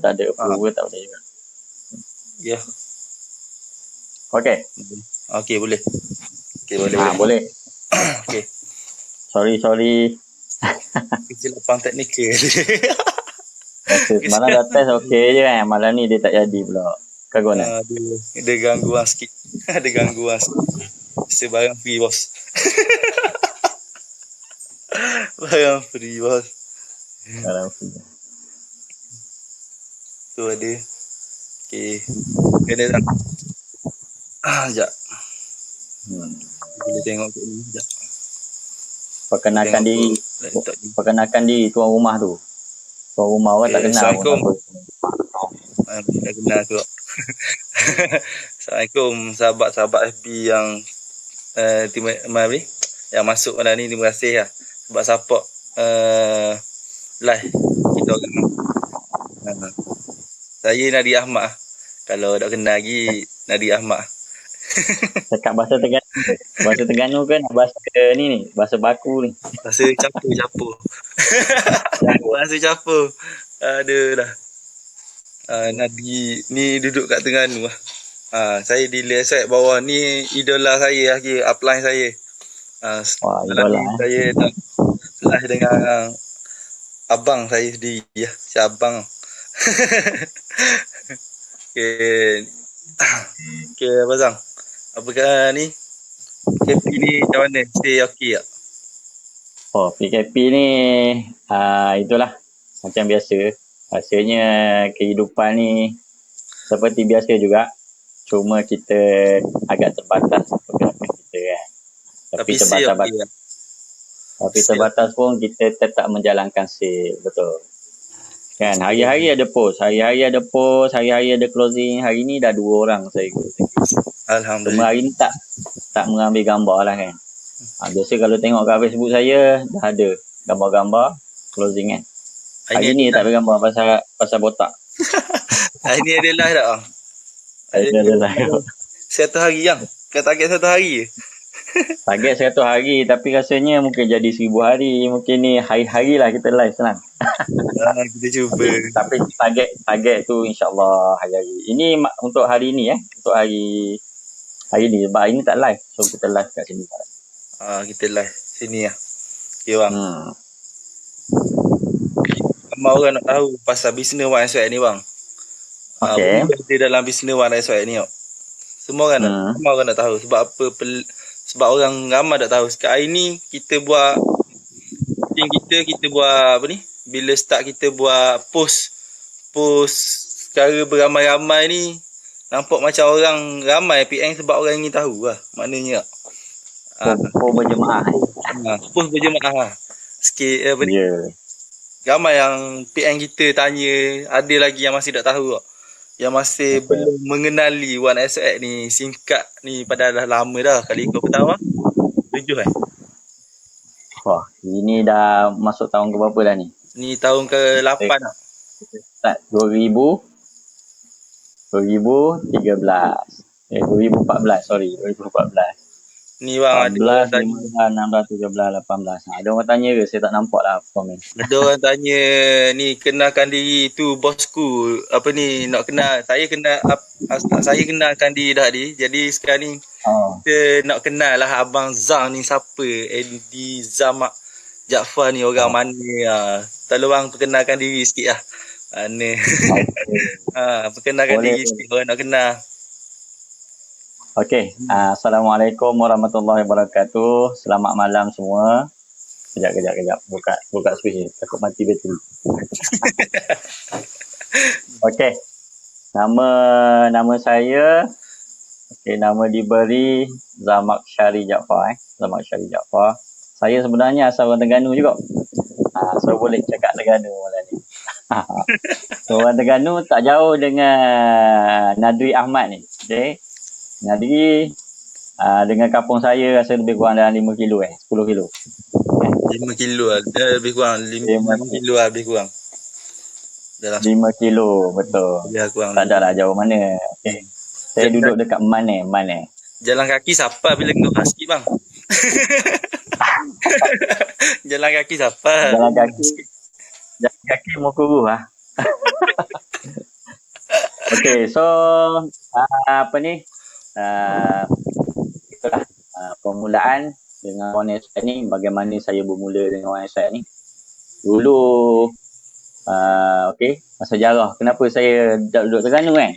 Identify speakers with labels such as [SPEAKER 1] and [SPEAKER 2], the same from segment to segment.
[SPEAKER 1] tak ada approval tak boleh juga.
[SPEAKER 2] Ya.
[SPEAKER 1] Okey.
[SPEAKER 2] Okey, boleh. Okey, boleh.
[SPEAKER 1] Boleh.
[SPEAKER 2] Okey.
[SPEAKER 1] Sorry.
[SPEAKER 2] Kesilapan teknikal.
[SPEAKER 1] Semalam dah test okey je kan. Malam ni dia tak jadi pula. Kagak nak.
[SPEAKER 2] Dia gangguan sikit. Ada gangguan sikit. Sebarang free bos. Barang free bos. Tu ada. Okey. Kena tak? Sekejap. Boleh tengok kat ni sekejap.
[SPEAKER 1] Perkenalkan diri tuan rumah tu. Tuan rumah orang tak kenal.
[SPEAKER 2] Assalamualaikum. Tak kenal tu. Assalamualaikum sahabat-sahabat FB yang yang masuk malam ni. Terima kasih lah sebab support live kita orang. Saya Nadi Ahmad. Kalau tak kenal lagi, Nadi Ahmad.
[SPEAKER 1] Cakap bahasa Terengganu. Bahasa Terengganu kan bahasa ni, bahasa baku ni.
[SPEAKER 2] Bahasa capur. Bahasa capur. Aduh dah. Nadi ni duduk kat Terengganu lah. Saya di Lesek bawah ni idola saya lagi, upline saya.
[SPEAKER 1] Idola.
[SPEAKER 2] Saya tak live dengan abang saya sendiri ya, si abang. Okey abang. Apakah ni? PKP ni macam mana? Stay okey tak?
[SPEAKER 1] PKP ni itulah macam biasa. Rasanya kehidupan ni seperti biasa juga. Cuma kita agak terbatas pergerakan kita kan. Tapi terbatas pun kita tetap menjalankan sale. Betul. Kan hari-hari ada post, hari-hari ada closing. Hari ni dah 2 orang saya ikut.
[SPEAKER 2] Alhamdulillah.
[SPEAKER 1] Cuma hari ni tak mengambil gambar lah kan. Biasa kalau tengok kat Facebook saya dah ada gambar-gambar closing kan. Hari ni tak ada gambar pasal botak.
[SPEAKER 2] Hari ni ada live tak?
[SPEAKER 1] Ada live.
[SPEAKER 2] 100 hari yang. Kau target 100 hari je.
[SPEAKER 1] Target 100 hari tapi rasanya mungkin jadi 1000 hari. Mungkin ni hari-hari lah kita live senang.
[SPEAKER 2] Kita cuba.
[SPEAKER 1] Tapi target tu insyaAllah hari-hari. Ini untuk hari ni untuk hari ni sebab hari ni tak live. So kita live kat sini.
[SPEAKER 2] Kita live sini lah. Okay bang. Ramai orang nak tahu pasal bisnes Wan Eswat ni bang.
[SPEAKER 1] Okay.
[SPEAKER 2] Kita dalam bisnes Wan Eswat ni semua orang nak tahu. Sebab apa? Sebab orang ramai tak tahu. Sekarang hari ni kita buat kita buat apa ni? Bila start kita buat post secara beramai-ramai ni, nampak macam orang ramai PM sebab orang ingin tahu lah maknanya.
[SPEAKER 1] Post berjemaah.
[SPEAKER 2] Post berjemaah. Sikit apa ni? Ramai yang PM kita tanya, ada lagi yang masih tak tahu yang masih belum mengenali Wan Eswat ni. Singkat ni padahal dah lama dah. Kali ikut pertama 7
[SPEAKER 1] Wah, ini dah masuk tahun ke berapa dah ni?
[SPEAKER 2] Ni tahun ke-8 dah.
[SPEAKER 1] Start 2013. 2014, sorry. 2014.
[SPEAKER 2] Ni bang
[SPEAKER 1] 14, 15, 16, 17, 18. Ada orang tanya ke? Saya tak nampak lah komen.
[SPEAKER 2] Ada orang tanya ni, kenalkan diri tu bosku. Apa ni, nak kenal. Saya kenalkan diri dah ni. Jadi sekarang ni kita nak kenal lah Abang Zam ni siapa. Andy Zamak Jaafar ni orang mana. Tolong bang perkenalkan diri sikit lah. Mana. Perkenalkan diri sikit orang nak kenal.
[SPEAKER 1] Okey, Assalamualaikum warahmatullahi wabarakatuh. Selamat malam semua. Kejap. Buka switch ni. Takut mati bateri. Okey. Nama saya nama diberi Zamak Syari Jaafar. Zamak Syari Jaafar. Saya sebenarnya asal orang Terengganu juga. So boleh cakap Terengganu malam ni. So orang Terengganu tak jauh dengan Nadri Ahmad ni. Okey. Jadi dengan kampung saya rasa lebih kurang dalam 5 kilo 10 kilo.
[SPEAKER 2] 5 kilo lebih kurang 5 kilo lebih kurang. Dalam
[SPEAKER 1] 5 kilo betul.
[SPEAKER 2] Lebih kurang.
[SPEAKER 1] Tak adalah jauh mana. Okey. Saya duduk dekat mana.
[SPEAKER 2] Jalan kaki siapa bila kena sikit bang? Jalan kaki siapa?
[SPEAKER 1] Jalan kaki Mokuru lah. Okay, so apa ni? Itulah permulaan dengan One Side ni, bagaimana saya bermula dengan One Side ni. Dulu okay, sejarah kenapa saya duduk Terengganu kan.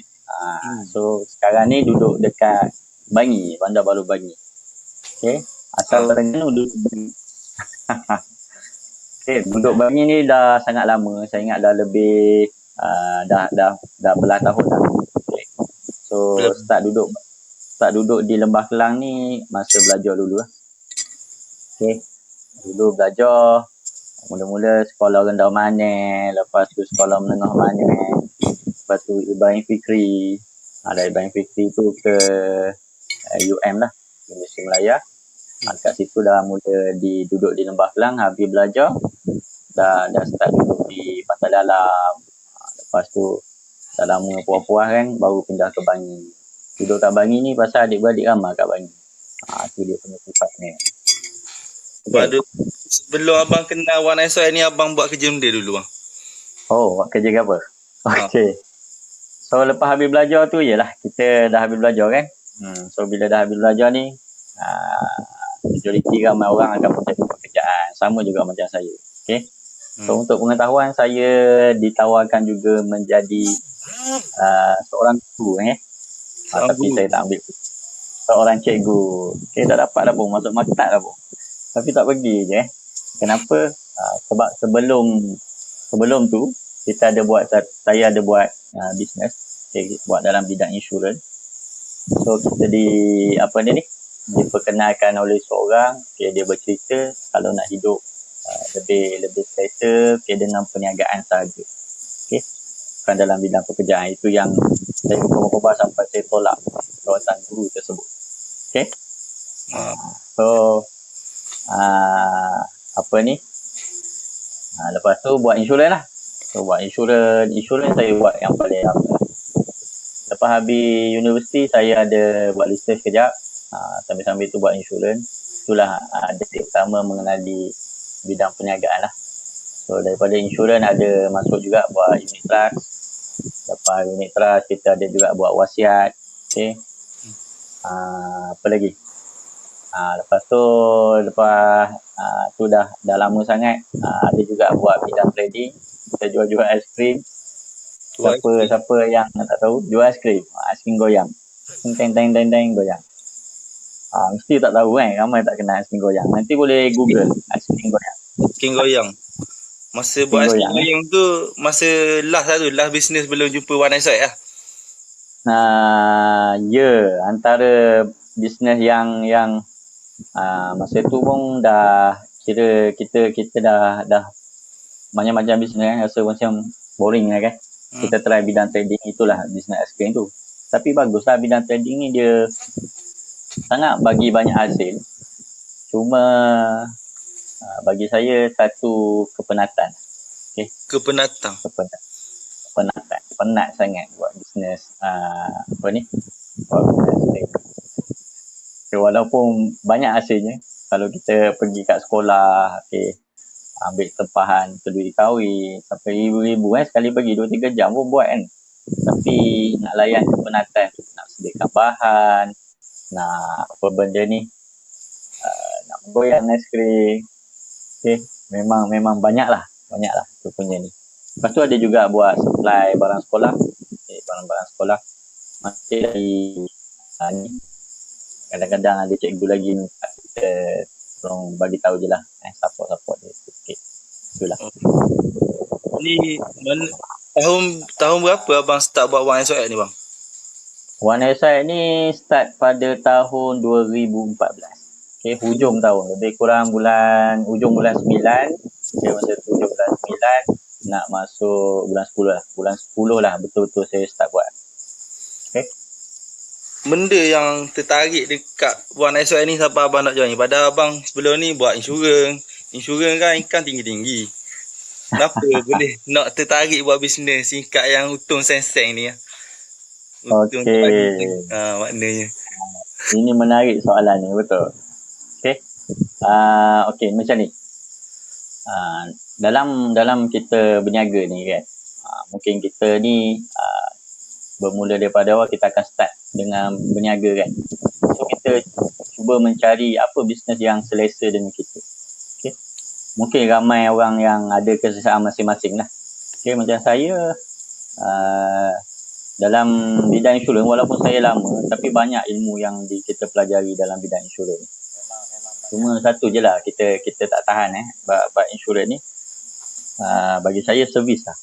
[SPEAKER 1] So sekarang ni duduk dekat Bangi, Bandar Baru Bangi. Okay, asal Terengganu duduk Bangi. Okay, duduk Bangi ni dah sangat lama. Saya ingat dah lebih dah belah tahun dah. Okay. So start duduk di Lembah Kelang ni masa belajar dulu lah. Okay. Dulu belajar mula-mula sekolah rendah Mane, lepas tu sekolah menengah Mane, lepas tu Ibrahim Fikri. Dari Ibrahim Fikri tu ke UM lah, Universiti Melaya. Kat situ dah mula duduk di Lembah Kelang, habis belajar dah start duduk di Pantai Dalam. Lepas tu dah lama puas-puas kan, baru pindah ke Bangi. Duduk kat Bangi ni pasal adik-beradik ramai kat Bangi. Tu dia punya sifatnya.
[SPEAKER 2] Okay. Sebelum abang kenal One Night Side ni, abang buat kerja benda dulu bang?
[SPEAKER 1] Oh, buat kerja ke apa? Okay. So lepas habis belajar tu yelah, kita dah habis belajar kan. So bila dah habis belajar ni, majoriti ramai orang akan mencari pekerjaan. Sama juga macam saya. Okay. So untuk pengetahuan, saya ditawarkan juga menjadi seorang guru. Tapi saya tak ambil. Seorang cikgu. Okay, tak dapat dah pun. Masuk maktab dah pun. Tapi tak pergi je. Kenapa? Sebab sebelum tu, saya ada buat bisnes. Okay, buat dalam bidang insurans. So kita diperkenalkan oleh seorang. Okay, dia bercerita kalau nak hidup lebih settle, okay, dengan perniagaan sahaja. Okay. Bukan dalam bidang pekerjaan. Itu yang saya berkobar sampai saya tolak jawatan guru tersebut. Okay. So lepas tu buat insurans lah. So buat insurans saya buat yang paling lama. Lepas habis universiti, saya ada buat research kejap. Sambil-sambil tu buat insurans. Itulah detik pertama mengenali bidang perniagaan lah. So daripada insurans ada masuk juga buat unit trust. Lepas unit trust kita ada juga buat wasiat. Okay. Apa lagi? Lepas tu dah lama sangat. Ada juga buat bidang trading. Kita jual aiskrim. Siapa yang tak tahu, jual aiskrim goyang. Teng goyang. Mesti tak tahu kan, ramai tak kenal aiskrim goyang. Nanti boleh Google aiskrim goyang.
[SPEAKER 2] Aiskrim goyang. Masa buat aiskrim goyang tu, masa last business belum jumpa One Night Side lah.
[SPEAKER 1] Antara bisnes yang masa tu pun dah kira kita dah macam-macam bisnes kan, rasa macam boring lah kan. Kita try bidang trading, itulah bisnes aiskrim tu. Tapi baguslah bidang trading ni, dia sangat bagi banyak hasil. Cuma bagi saya satu kepenatan. Okay?
[SPEAKER 2] Kepenatan.
[SPEAKER 1] Penat sangat buat bisnes buat bisnes trading. Okay, walaupun banyak hasilnya, kalau kita pergi kat sekolah, okay, ambil tempahan kedui kahwin sampai ribu-ribu kan, sekali pergi 2-3 jam pun buat kan. Tapi nak layan kepenatan, nak sediakan bahan, nak apa benda ni, nak goyang aiskrim. Okay, memang banyaklah tu punya ni. Lepas tu ada juga buat supply barang sekolah. Okay, barang-barang sekolah masih dari ni. Kadang-kadang ada cikgu lagi kita tolong bagi tahu je lah, support dia sikit. Itulah.
[SPEAKER 2] Ni tahun berapa abang start buat One Night Side ni bang?
[SPEAKER 1] One Night Side ni start pada tahun 2014. Okay, hujung tahun, lebih kurang hujung bulan 9. Okay, masa tu hujung bulan 9 nak masuk bulan 10 lah. Bulan 10 lah betul-betul saya start buat. Okay.
[SPEAKER 2] Benda yang tertarik dekat One Night Side ni sampai abang nak join ni? Padahal abang sebelum ni buat insurans kan income tinggi-tinggi. Kenapa boleh nak tertarik buat bisnes singkat yang untung seng-seng ni?
[SPEAKER 1] Okey.
[SPEAKER 2] Maknanya.
[SPEAKER 1] Ini menarik soalan ni, betul. Okey. Okey, macam ni. Dalam kita berniaga ni kan, mungkin kita ni bermula daripada awal kita akan start dengan berniaga kan. So kita cuba mencari apa bisnes yang selesa dengan kita. Okay. Mungkin ramai orang yang ada kesusahan masing-masing lah. Okay, macam saya dalam bidang insurans, walaupun saya lama, tapi banyak ilmu yang kita pelajari dalam bidang insurans. Cuma satu je lah, kita tak tahan bab insurans ni. Bagi saya servis lah.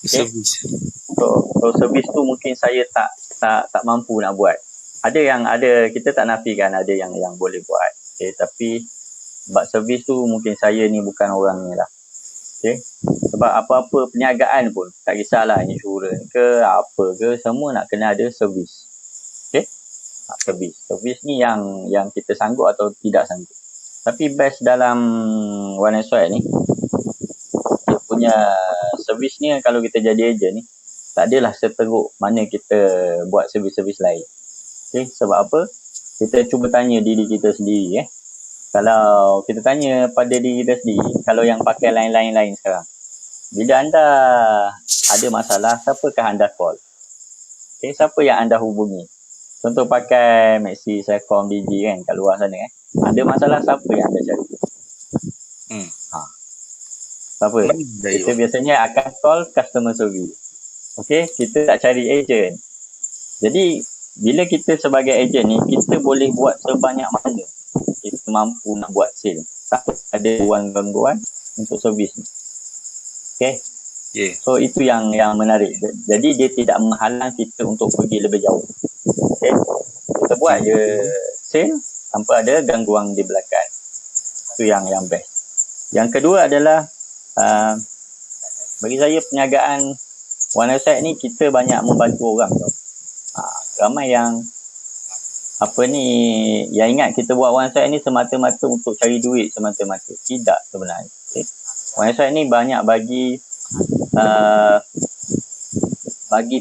[SPEAKER 1] Okay. So servis tu mungkin saya tak mampu nak buat. Ada kita tak nafikan ada yang boleh buat. Okay, tapi bab servis tu mungkin saya ni bukan orangnya lah. Okay. Sebab apa-apa perniagaan pun, tak kisahlah insurans ke apa ke, semua nak kena ada servis. Okay. Servis ni yang kita sanggup atau tidak sanggup. Tapi best dalam One SY ni, dia punya servis ni kalau kita jadi ejen ni, tak adalah seteruk mana kita buat servis-servis lain. Okay. Sebab apa? Kita cuba tanya diri kita sendiri. Kalau kita tanya pada diri kita sendiri, kalau yang pakai lain sekarang, bila anda ada masalah, siapakah anda call? Okay, siapa yang anda hubungi? Contoh pakai Maxi, Celcom, Digi kan, kat luar sana ada masalah, siapa yang anda cari? Siapa? Kita biasanya akan call customer service. Okay, kita tak cari agent. Jadi, bila kita sebagai agent ni, kita boleh buat sebanyak mana kita mampu nak buat sale. Tak ada gangguan untuk servis ni. Okay. Yeah. So itu yang menarik. Jadi dia tidak menghalang kita untuk pergi lebih jauh. Okay. Kita buat je sale tanpa ada gangguan di belakang. Itu yang best. Yang kedua adalah bagi saya perniagaan One SY ni kita banyak membantu orang tau. Ramai yang yang ingat kita buat One SY ni semata-mata untuk cari duit semata-mata. Tidak sebenarnya. Okay. One SY ni banyak bagi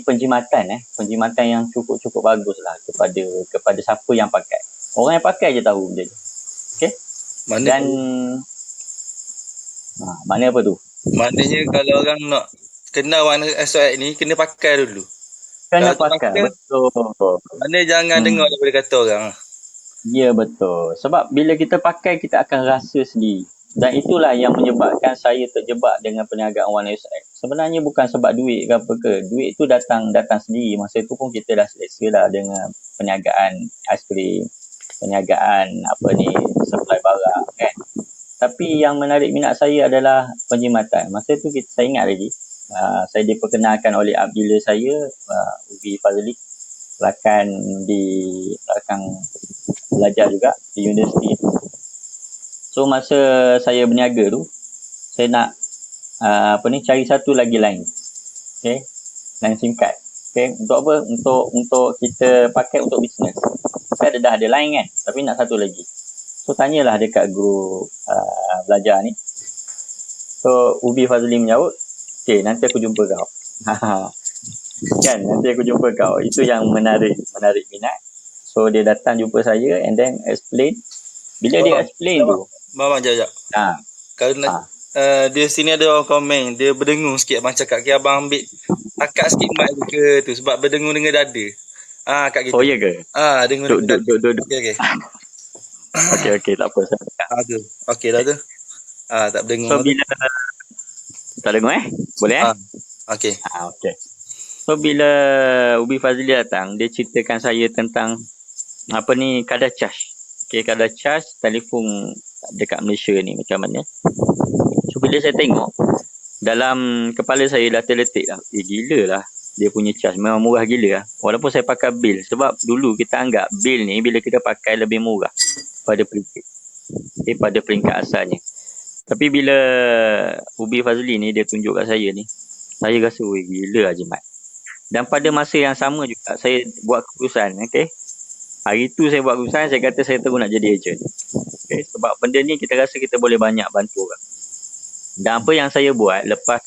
[SPEAKER 1] penjimatan yang cukup bagus lah kepada siapa yang pakai. Orang yang pakai je tahu benda tu. Okay. Mana apa tu?
[SPEAKER 2] Maknanya kalau orang nak kenal One SY ni kena pakai dulu.
[SPEAKER 1] Kena pakai, betul.
[SPEAKER 2] Mana jangan dengar daripada kata orang.
[SPEAKER 1] Ya, betul. Sebab bila kita pakai, kita akan rasa sendiri. Dan itulah yang menyebabkan saya terjebak dengan perniagaan One SY. Sebenarnya bukan sebab duit ke apa ke. Duit tu datang sendiri. Masa tu pun kita dah selesa lah dengan perniagaan aiskrim, perniagaan supply barang kan. Tapi yang menarik minat saya adalah penjimatan. Masa tu saya ingat lagi. Saya diperkenalkan oleh abdillah saya, Ubi Fazli, rakan belajar juga di universiti. So masa saya berniaga tu, saya nak cari satu lagi line. Okay, line SIM card. Okay, untuk apa? Untuk kita pakai untuk bisnes. Saya dah ada line kan, tapi nak satu lagi. So tanyalah dekat grup belajar ni. So Ubi Fazli menjawab, okay, nanti aku jumpa kau. Kan, nanti aku jumpa kau. Itu yang menarik minat. So dia datang jumpa saya and then explain. Bila dia explain tu,
[SPEAKER 2] Bang jap. Kerana dia sini ada orang komen, dia berdengung sikit abang cakap ke abang ambil akak sikit mic ke tu sebab berdengung dengan dada. Kat gitu.
[SPEAKER 1] Oh ya ke?
[SPEAKER 2] Dengung dengan dada.
[SPEAKER 1] Okey, tak apa saya.
[SPEAKER 2] Tu. Okey dah tu. Tak berdengung.
[SPEAKER 1] So bila tak dengung boleh
[SPEAKER 2] Okey.
[SPEAKER 1] Okey. So bila Ubi Fazli datang, dia ceritakan saya tentang kadar charge. Okey, kadar charge telefon dekat Malaysia ni macam mana. So bila saya tengok, dalam kepala saya dah terletik lah, gila lah dia punya charge, memang murah gila lah. Walaupun saya pakai bil, sebab dulu kita anggap bil ni bila kita pakai lebih murah pada peringkat. Pada peringkat asalnya. Tapi bila Ubi Fazli ni dia tunjuk kat saya ni, saya rasa gila Ajimat. Dan pada masa yang sama juga saya buat keputusan, okey. Hari tu saya buat keputusan, saya kata saya terus nak jadi ejen. Okay, sebab benda ni kita rasa kita boleh banyak bantu orang. Dan apa yang saya buat lepas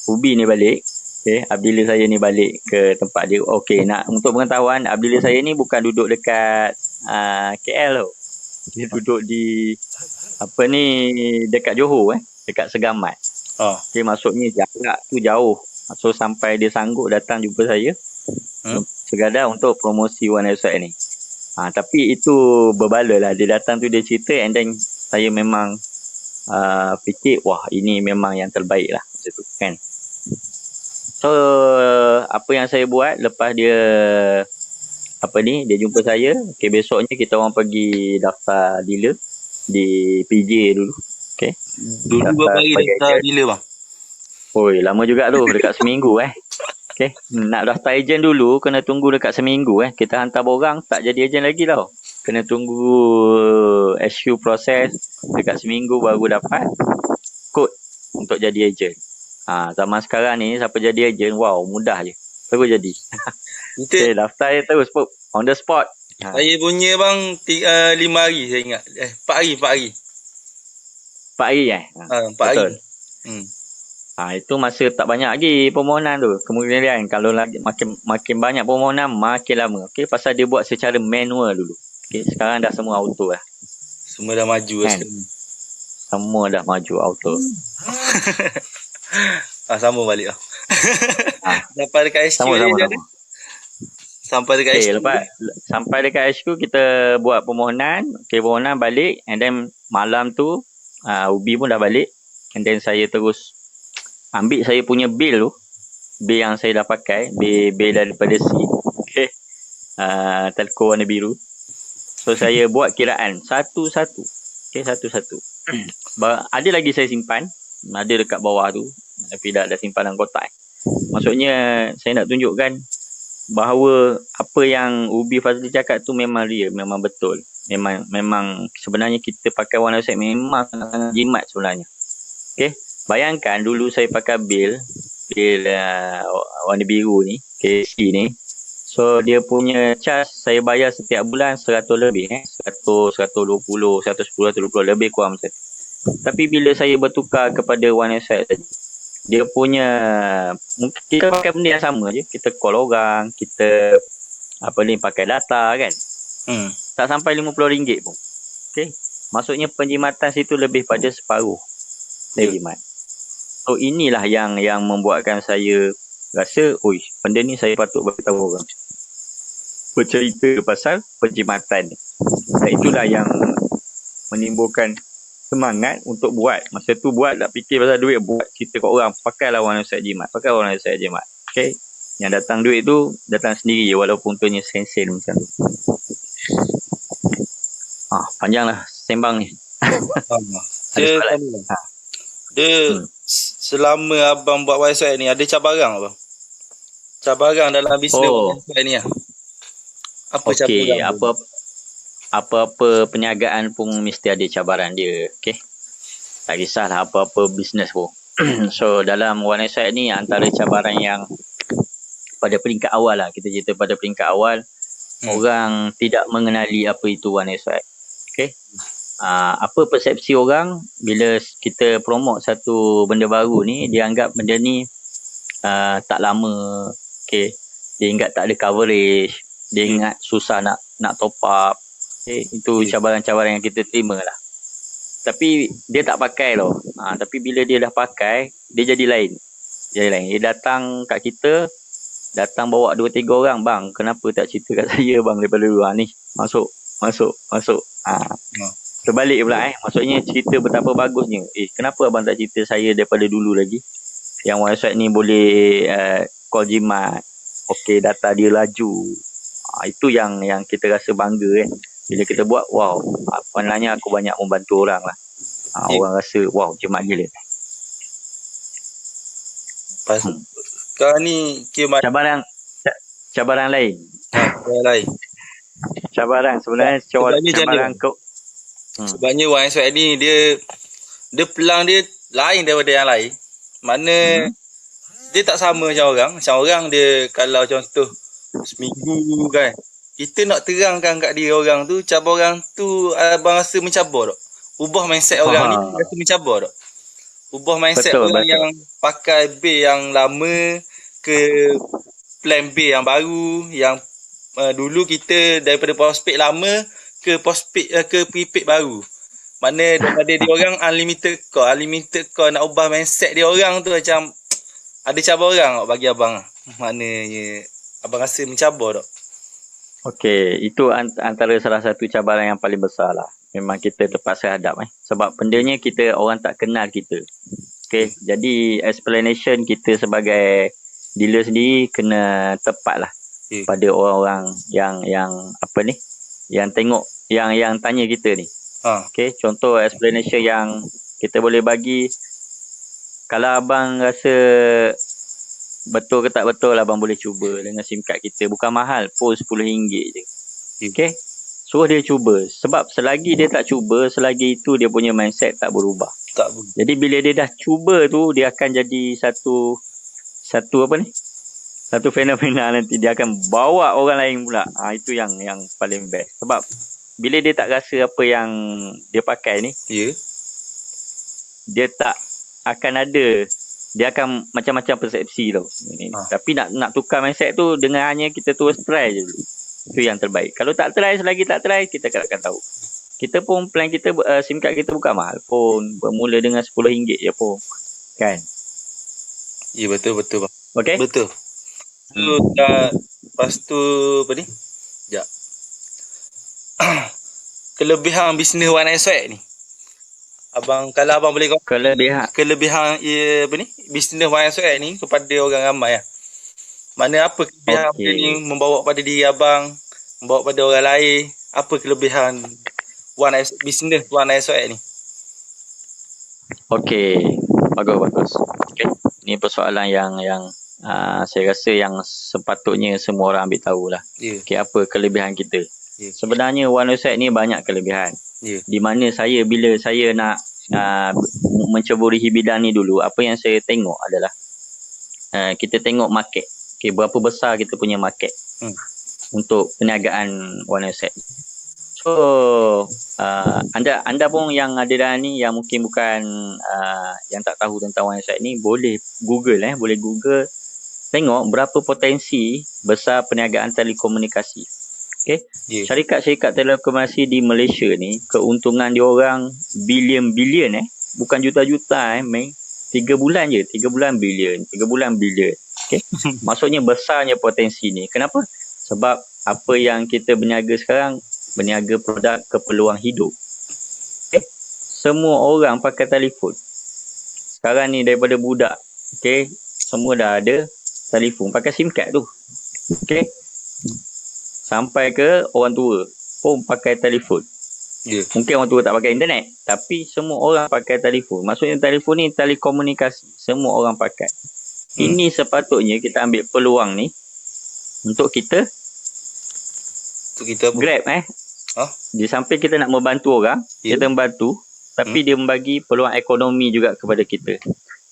[SPEAKER 1] Ubi ni balik, okay, abdillah saya ni balik ke tempat dia. Okey, untuk pengetahuan, abdillah saya ni bukan duduk dekat KL tau. Dia duduk di dekat Johor dekat Segamat. Okay, maksudnya jarak tu jauh. So sampai dia sanggup datang jumpa saya sekadar untuk promosi One Website ni. Tapi itu berbala lah. Dia datang tu dia cerita and then saya memang fikir wah ini memang yang terbaik lah macam tu kan. So apa yang saya buat lepas dia dia jumpa saya, okay, besoknya kita orang pergi daftar dealer di PJ dulu. Okay.
[SPEAKER 2] Dulu berapa hari daftar dealer bang?
[SPEAKER 1] Oi, lama juga tu, dekat seminggu Okay. Nak daftar ejen dulu kena tunggu dekat seminggu Kita hantar borang tak jadi ejen lagi tau. Kena tunggu SQ proses dekat seminggu baru dapat kod untuk jadi ejen. Zaman sekarang ni siapa jadi ejen, wow, mudah je. Terus jadi. Okay, daftar je terus on the spot.
[SPEAKER 2] Saya punya bang 5 hari saya ingat. 4 hari.
[SPEAKER 1] 4 hari
[SPEAKER 2] 4 hari.
[SPEAKER 1] Itu masa tak banyak lagi permohonan tu. Kemudian kalau lagi makin banyak permohonan makin lama. Okay, pasal dia buat secara manual dulu. Okay, sekarang dah semua auto lah.
[SPEAKER 2] Semua dah maju kan?
[SPEAKER 1] Semua dah maju auto.
[SPEAKER 2] Sambung balik lah. Sampai dekat SQ
[SPEAKER 1] sama.
[SPEAKER 2] Sampai dekat SQ.
[SPEAKER 1] Sampai dekat SQ kita buat permohonan. Okay, permohonan balik and then malam tu Ubi pun dah balik. And then saya terus ambil saya punya bil tu. Bil yang saya dah pakai. Bil daripada C. Okay. Telco warna biru. So saya buat kiraan satu-satu. Okay, satu-satu. Ada lagi saya simpan. Ada dekat bawah tu. Tapi dah simpan dalam kotak. Maksudnya saya nak tunjukkan bahawa apa yang Ubi Fazli cakap tu memang real. Memang betul. Memang sebenarnya kita pakai One Website memang sangat jimat sebenarnya. Okay. Bayangkan dulu saya pakai bil warna biru ni, KC ni. So dia punya charge saya bayar setiap bulan 100 lebih 100, 120, 110, 120 lebih kurang macam tu. Tapi bila saya bertukar kepada One Website tadi, dia punya mungkin kita pakai benda yang sama je. Kita call orang, kita pakai data kan. Tak sampai RM50 pun. Okay. Maksudnya penjimatan situ lebih pada separuh dari jimat. So inilah yang membuatkan saya rasa, benda ni saya patut beritahu orang. Bercerita pasal penjimatan ni. Dan itulah yang menimbulkan semangat untuk buat. Masa tu buat tak fikir pasal duit, buat cerita kat orang, pakailah One Website jimat. Okay. Yang datang duit tu datang sendiri je walaupun punya sen-sen macam tu. Panjanglah sembang ni.
[SPEAKER 2] Dia selama abang buat website ni ada cabaran abang? Cabaran dalam bisnes website ni lah. Apa cabaran?
[SPEAKER 1] Apa-apa perniagaan pun mesti ada cabaran dia. Okay. Tak kisahlah apa-apa bisnes pun. So dalam One Website ni antara cabaran yang pada peringkat awal lah. Kita cerita pada peringkat awal. Orang tidak mengenali apa itu One Website. Okay. Apa persepsi orang bila kita promote satu benda baru ni, dia anggap benda ni tak lama. Okay. Dia ingat tak ada coverage. Dia ingat susah nak top up. Okay. Itu cabaran-cabaran yang kita terima lah. Tapi dia tak pakai tau. Tapi bila dia dah pakai, dia jadi lain. Dia datang kat kita, datang bawa 2-3 orang, bang, kenapa tak cerita kat saya bang daripada dulu ni? Masuk. Terbalik pula maksudnya cerita betapa bagusnya. Kenapa abang tak cerita saya daripada dulu lagi? Yang website ni boleh call jimat. Okey, data dia laju. Itu yang kita rasa bangga Bila kita buat, wow, sebenarnya aku banyak membantu orang lah. Orang rasa, wow, jimat gila.
[SPEAKER 2] Sekarang ni
[SPEAKER 1] cabaran lain. Cabaran sebenarnya cabaran kau.
[SPEAKER 2] Sebabnya One Website ni dia pelang dia lain daripada yang lain. Mana dia tak sama macam orang. Macam orang dia kalau contoh seminggu kan, kita nak terangkan kat dia orang tu, cabaran tu abang rasa mencabar tak? Ubah mindset orang ni rasa mencabar tak? Ubah mindset orang yang pakai B yang lama ke plan B yang baru, yang dulu kita daripada postpaid lama ke postpaid ke prepaid baru. Mana daripada dia orang unlimited call nak ubah mindset dia orang tu macam Ada cabar orang tak bagi abang? Maknanya abang rasa mencabar tak?
[SPEAKER 1] Okey, itu antara salah satu cabaran yang paling besar lah. Memang kita terpaksa hadap sebab bendanya kita orang tak kenal kita. Okey, jadi explanation kita sebagai dealer sendiri kena tepat lah pada orang-orang yang apa ni, yang tengok, yang tanya kita ni. Okey, contoh explanation yang kita boleh bagi, kalau abang rasa betul ke tak betul, abang boleh cuba dengan SIM card kita. Bukan mahal pun, RM10 je. Okay, suruh dia cuba. Sebab selagi dia tak cuba, selagi itu dia punya mindset tak berubah. Jadi bila dia dah cuba tu, dia akan jadi satu apa ni, satu fenomena nanti. Dia akan bawa orang lain pula. Itu yang paling best. Sebab bila dia tak rasa apa yang dia pakai ni, dia tak akan ada, dia akan macam-macam persepsi tau. Tapi nak tukar mindset tu dengan hanya kita terus try je dulu. Itu yang terbaik. Kalau tak try, selagi tak try, kita akan tahu. Kita pun plan kita, SIM card kita bukan mahal pun. Bermula dengan RM10 je pun. Kan?
[SPEAKER 2] Ya, betul bang.
[SPEAKER 1] Okay?
[SPEAKER 2] Betul. Lepas tu apa ni? Sekejap. Kelebihan bisnes One Swag ni. Abang, kalau abang boleh kelebihan apa ni, bisnes One Swag ni kepada orang ramai lah. Mana apa kelebihan ni membawa pada diri abang, membawa pada orang lain? Apa kelebihan bisnes One Swag ni?
[SPEAKER 1] Okey, bagus. Okey, ni persoalan yang saya rasa yang sepatutnya semua orang ambil tahulah. Okey, apa kelebihan kita? Sebenarnya One Swag ni banyak kelebihan. Di mana bila saya nak menceburi bidang ni dulu, apa yang saya tengok adalah kita tengok market. Okay, berapa besar kita punya market untuk perniagaan One Swag. So anda pun yang ada dalam ni, yang mungkin bukan yang tak tahu tentang One Swag ni, boleh Google boleh Google, tengok berapa potensi besar perniagaan telekomunikasi. Okay? Syarikat-syarikat telekomunikasi di Malaysia ni, keuntungan dia orang bilion-bilion bukan juta-juta 3 bulan je, 3 bulan bilion, 3 bulan bilion. Okay? Maksudnya besarnya potensi ni. Kenapa? Sebab apa yang kita berniaga sekarang, berniaga produk keperluan hidup. Okay? Semua orang pakai telefon. Sekarang ni daripada budak, okay, semua dah ada telefon, pakai SIM card tu. Okay? Sampai ke orang tua pun pakai telefon. Mungkin orang tua tak pakai internet, tapi semua orang pakai telefon. Maksudnya telefon ni telekomunikasi, semua orang pakai. Ini sepatutnya kita ambil peluang ni untuk kita grab di samping kita nak membantu orang, kita membantu, tapi dia membagi peluang ekonomi juga kepada kita.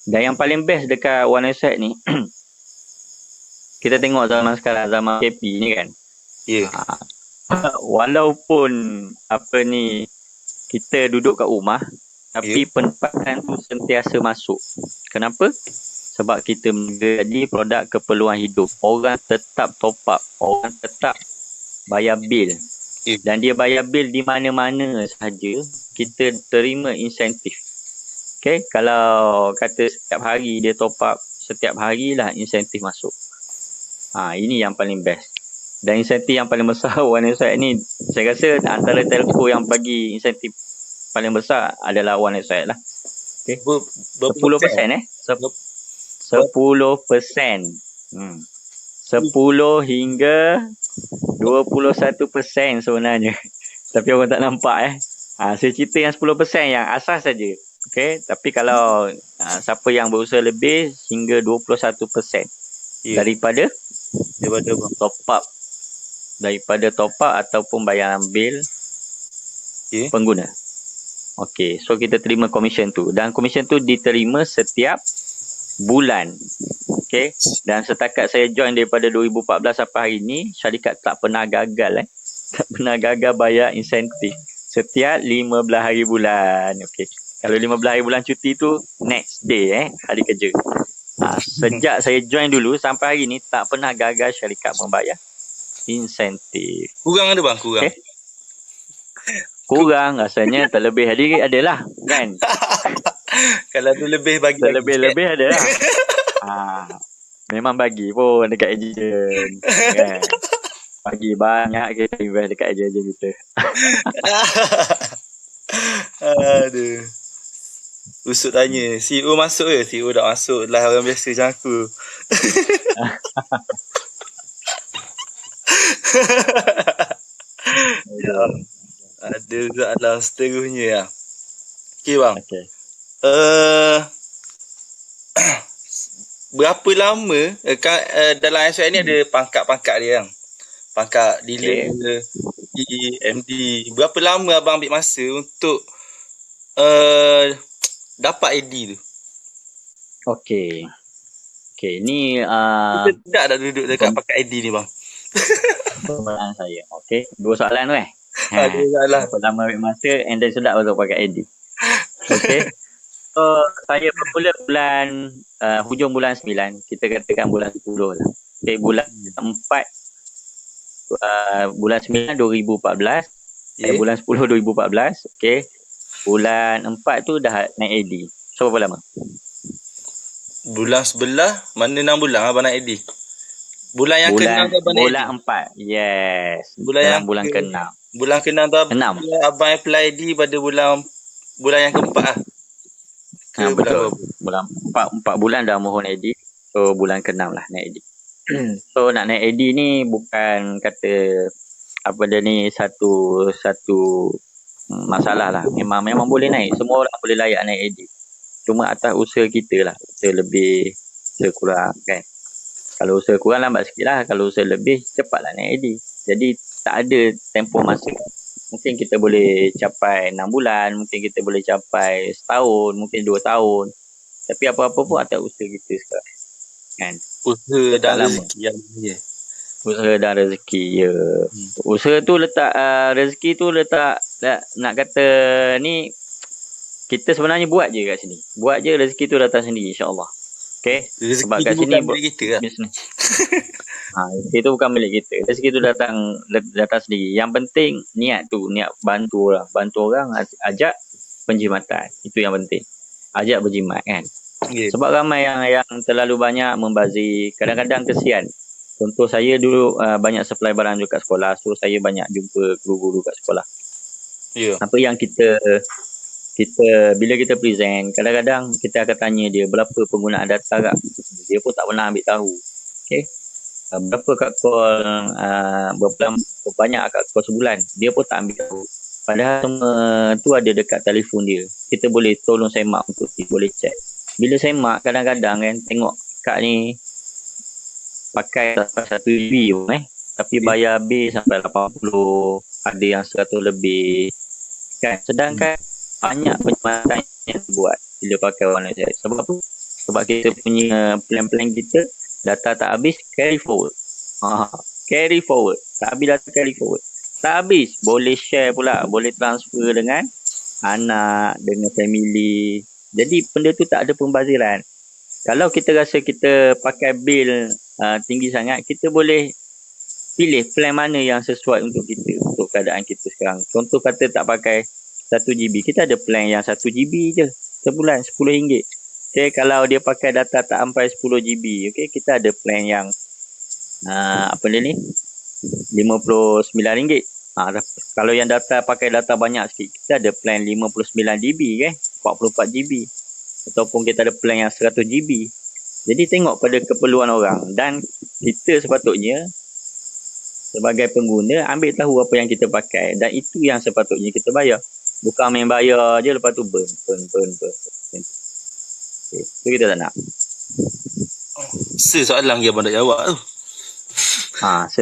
[SPEAKER 1] Dan yang paling best dekat One Swag ni, kita tengok zaman sekarang, zaman KP ni kan, walaupun apa ni, kita duduk kat rumah, tapi pendapatan tu sentiasa masuk. Kenapa? Sebab kita menjadi produk keperluan hidup. Orang tetap top up, orang tetap bayar bil. Dan dia bayar bil di mana-mana sahaja, kita terima insentif. Okay, kalau kata setiap hari dia top up, setiap harilah insentif masuk. Ini yang paling best. Dan insentif yang paling besar One Swag ni, saya rasa antara telco yang bagi insentif paling besar adalah One Swag lah. Okay. 10% 10%. 10 hingga 21% sebenarnya. Tapi orang tak nampak saya cerita yang 10% yang asas saja. Okey, tapi kalau siapa yang berusaha lebih hingga 21% daripada top up, ataupun bayaran bil pengguna. Okey, so kita terima komisen tu, dan komisen tu diterima setiap bulan. Okey, dan setakat saya join daripada 2014 sampai hari ni, syarikat tak pernah gagal tak pernah gagal bayar insentif setiap 15 hari bulan. Okey, kalau 15 hari bulan cuti tu next day hari kerja. Sejak saya join dulu sampai hari ni tak pernah gagal syarikat membayar insentif.
[SPEAKER 2] Kurang ada bang, kurang. Okay.
[SPEAKER 1] Kurang rasanya, terlebih hari adalah kan.
[SPEAKER 2] Kalau tu lebih bagi
[SPEAKER 1] terlebih-lebih adalah. Memang bagi pun dekat agent kan. Bagi banyak kita invest dekat agent kita.
[SPEAKER 2] Aduh. Usut tanya, CEO masuk ke? CEO tak masuk lah, orang biasa macam aku. Ya, ada soalan seterusnya lah. Okay bang.
[SPEAKER 1] Okay.
[SPEAKER 2] Berapa lama dalam SYN ni ada pangkat-pangkat dia kan? Pangkat dealer, MD. Berapa lama abang ambil masa untuk dapat AD tu?
[SPEAKER 1] Okay, ni
[SPEAKER 2] Kita tak duduk dekat pangkat AD ni bang.
[SPEAKER 1] soalan saya. Okay, 2 soalan tu
[SPEAKER 2] Ada soalan.
[SPEAKER 1] Berapa lama ambil masa and then sedap untuk pakai AD. Okay. So, saya bermula bulan hujung bulan 9. Kita katakan bulan 10 lah. Okay, bulan 4 bulan 9 2014. Bulan 10 2014. Okay. Bulan 4 tu dah naik AD. So, berapa lama?
[SPEAKER 2] Bulan sebelah, mana 6 bulan abang naik AD? Bulan yang ke-6 abang naik
[SPEAKER 1] bulan 4. Yes. Bulan ke-6.
[SPEAKER 2] Bulan ke-6 tu abang apply AD pada bulan yang ke-4 lah.
[SPEAKER 1] Betul. Bulan 4 bulan dah mohon AD. So bulan ke-6 lah naik AD. So nak naik AD ni bukan kata apa dia ni satu masalah lah. Memang boleh naik. Semua orang boleh layak naik AD. Cuma atas usaha kita lah. Usaha lebih, usaha kurang kan. Kalau usaha kurang lambat sikit lah. Kalau usaha lebih cepatlah naik AD. Jadi tak ada tempoh masa. Mungkin kita boleh capai 6 bulan. Mungkin kita boleh capai setahun. Mungkin 2 tahun. Tapi apa-apa pun atas usaha kita sekarang. Kan?
[SPEAKER 2] Usaha dan rezeki yang ya.
[SPEAKER 1] Usaha dan rezeki, ya. Usaha tu letak, rezeki tu letak, nak kata ni, kita sebenarnya buat je kat sini. Buat je, rezeki tu datang sendiri, insyaAllah. Okay?
[SPEAKER 2] Rezeki
[SPEAKER 1] sebab kat sini buat kita lah. Rezeki tu bukan milik kita. Rezeki tu datang sendiri. Yang penting niat tu, niat bantu orang, ajak penjimatan. Itu yang penting. Ajak berjimat kan. Yeah. Sebab ramai yang terlalu banyak membazir. Kadang-kadang kesian. Contoh saya dulu banyak supply barang juga kat sekolah. So saya banyak jumpa guru-guru kat sekolah. Yeah. Apa yang kita bila kita present, kadang-kadang kita akan tanya dia berapa penggunaan data kak. Dia pun tak pernah ambil tahu. Okay. Berapa kat call, berapa banyak kat call sebulan. Dia pun tak ambil tahu. Padahal semua tu ada dekat telefon dia. Kita boleh tolong semak untuk dia boleh check. Bila semak kadang-kadang kan tengok kak ni pakai 1 GB tapi bayar bil sampai 80, ada yang 100 lebih kan. Sedangkan banyak penjimatan yang buat bila pakai online chat. Sebab apa? Sebab kita punya plan-plan kita data tak habis, carry forward. Carry forward. Tak habis data, carry forward. Tak habis, boleh share pula, boleh transfer dengan anak, dengan family. Jadi benda tu tak ada pembaziran. Kalau kita rasa kita pakai bil tinggi sangat, kita boleh pilih plan mana yang sesuai untuk kita, untuk keadaan kita sekarang. Contoh kata tak pakai 1 GB, kita ada plan yang 1 GB je sebulan, RM10. Okay, kalau dia pakai data tak sampai 10 GB, okay, kita ada plan yang apa dia ni, RM59. Kalau yang data pakai data banyak sikit, kita ada plan 59 GB 44 GB, ataupun kita ada plan yang 100 GB. Jadi tengok pada keperluan orang, dan kita sepatutnya sebagai pengguna ambil tahu apa yang kita pakai, dan itu yang sepatutnya kita bayar. Bukan main bayar je lepas tu burn. Okay, itu kita tak nak.
[SPEAKER 2] Soalan lagi abang tak jawab tu.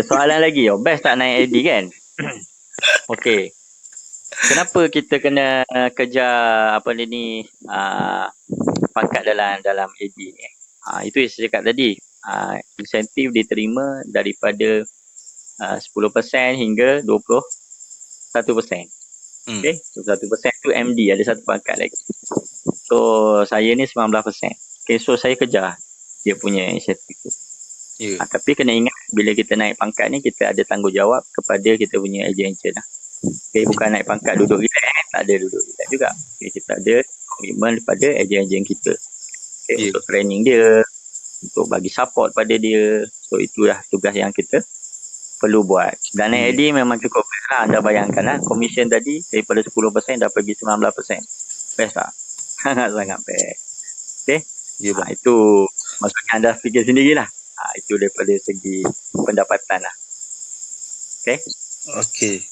[SPEAKER 1] Soalan lagi. Best tak naik AD kan? Okay. Kenapa kita kena kejar apa ni pangkat dalam AD ni? Itu yang saya cakap tadi. Insentif diterima daripada 10% hingga 21%. Okay, so 1% tu MD, ada satu pangkat lagi. So saya ni 19%. Okay, so saya kejar dia punya insentif tu. Yeah. Tapi kena ingat bila kita naik pangkat ni, kita ada tanggungjawab kepada kita punya agent lah. Okay, bukan naik pangkat duduk relax, tak ada duduk relax juga. Okay, kita ada komitmen kepada agent-agent kita. Okay, untuk training dia, untuk bagi support pada dia. So itulah tugas yang kita perlu buat. Dan AD memang cukup best lah. Anda bayangkan lah, komisen tadi daripada 10% dah pergi 19%. Best tak? Sangat-sangat best. Okay?
[SPEAKER 2] Ya bang.
[SPEAKER 1] Itu maksudnya anda fikir sendirilah. Itu daripada segi pendapatan lah. Okay?
[SPEAKER 2] Okey.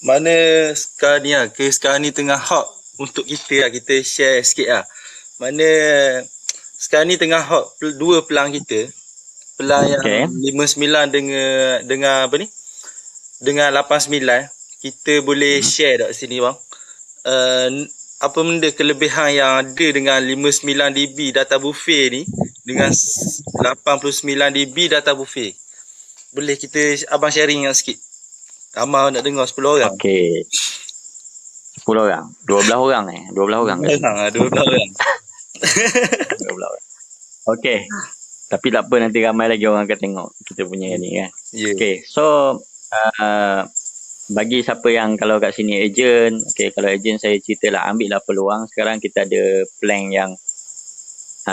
[SPEAKER 2] Mana sekarang ni lah, sekarang ni tengah hot untuk kita lah, kita share sikit lah. Mana sekarang ni tengah hot dua pelang kita. Pelang yang 59 dengan apa ni? Dengan 89. Kita boleh share tak sini bang? Apa benda kelebihan yang ada dengan 59 dB data buffet ni dengan 89 dB data buffet? Boleh kita abang sharing sikit? Ramai nak dengar 10 orang.
[SPEAKER 1] Okey. 10 orang. 12 orang 12 orang.
[SPEAKER 2] 12 orang.
[SPEAKER 1] 12 orang. Okey. Tapi tak apa, nanti ramai lagi orang akan tengok kita punya ni kan.
[SPEAKER 2] Yeah.
[SPEAKER 1] Okey. So bagi siapa yang kalau kat sini ejen, okey, kalau ejen saya ceritalah, ambil lah peluang. Sekarang kita ada plan yang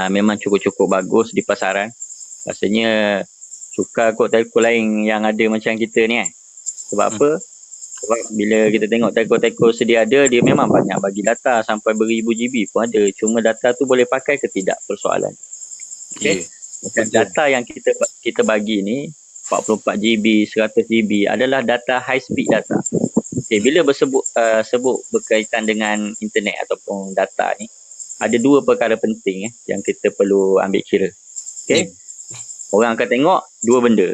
[SPEAKER 1] memang cukup-cukup bagus di pasaran. Rasanya suka kot telco lain yang ada macam kita ni kan. Sebab apa? Sebab bila kita tengok telco-telco sedia ada, dia memang banyak bagi data sampai beribu GB pun ada. Cuma data tu boleh pakai ke tidak, persoalan. Okay? Data yang kita bagi ni 44 GB, 100 GB adalah data high speed data. Okay, bila sebut berkaitan dengan internet ataupun data ni, ada dua perkara penting yang kita perlu ambil kira. Okay? Orang akan tengok dua benda.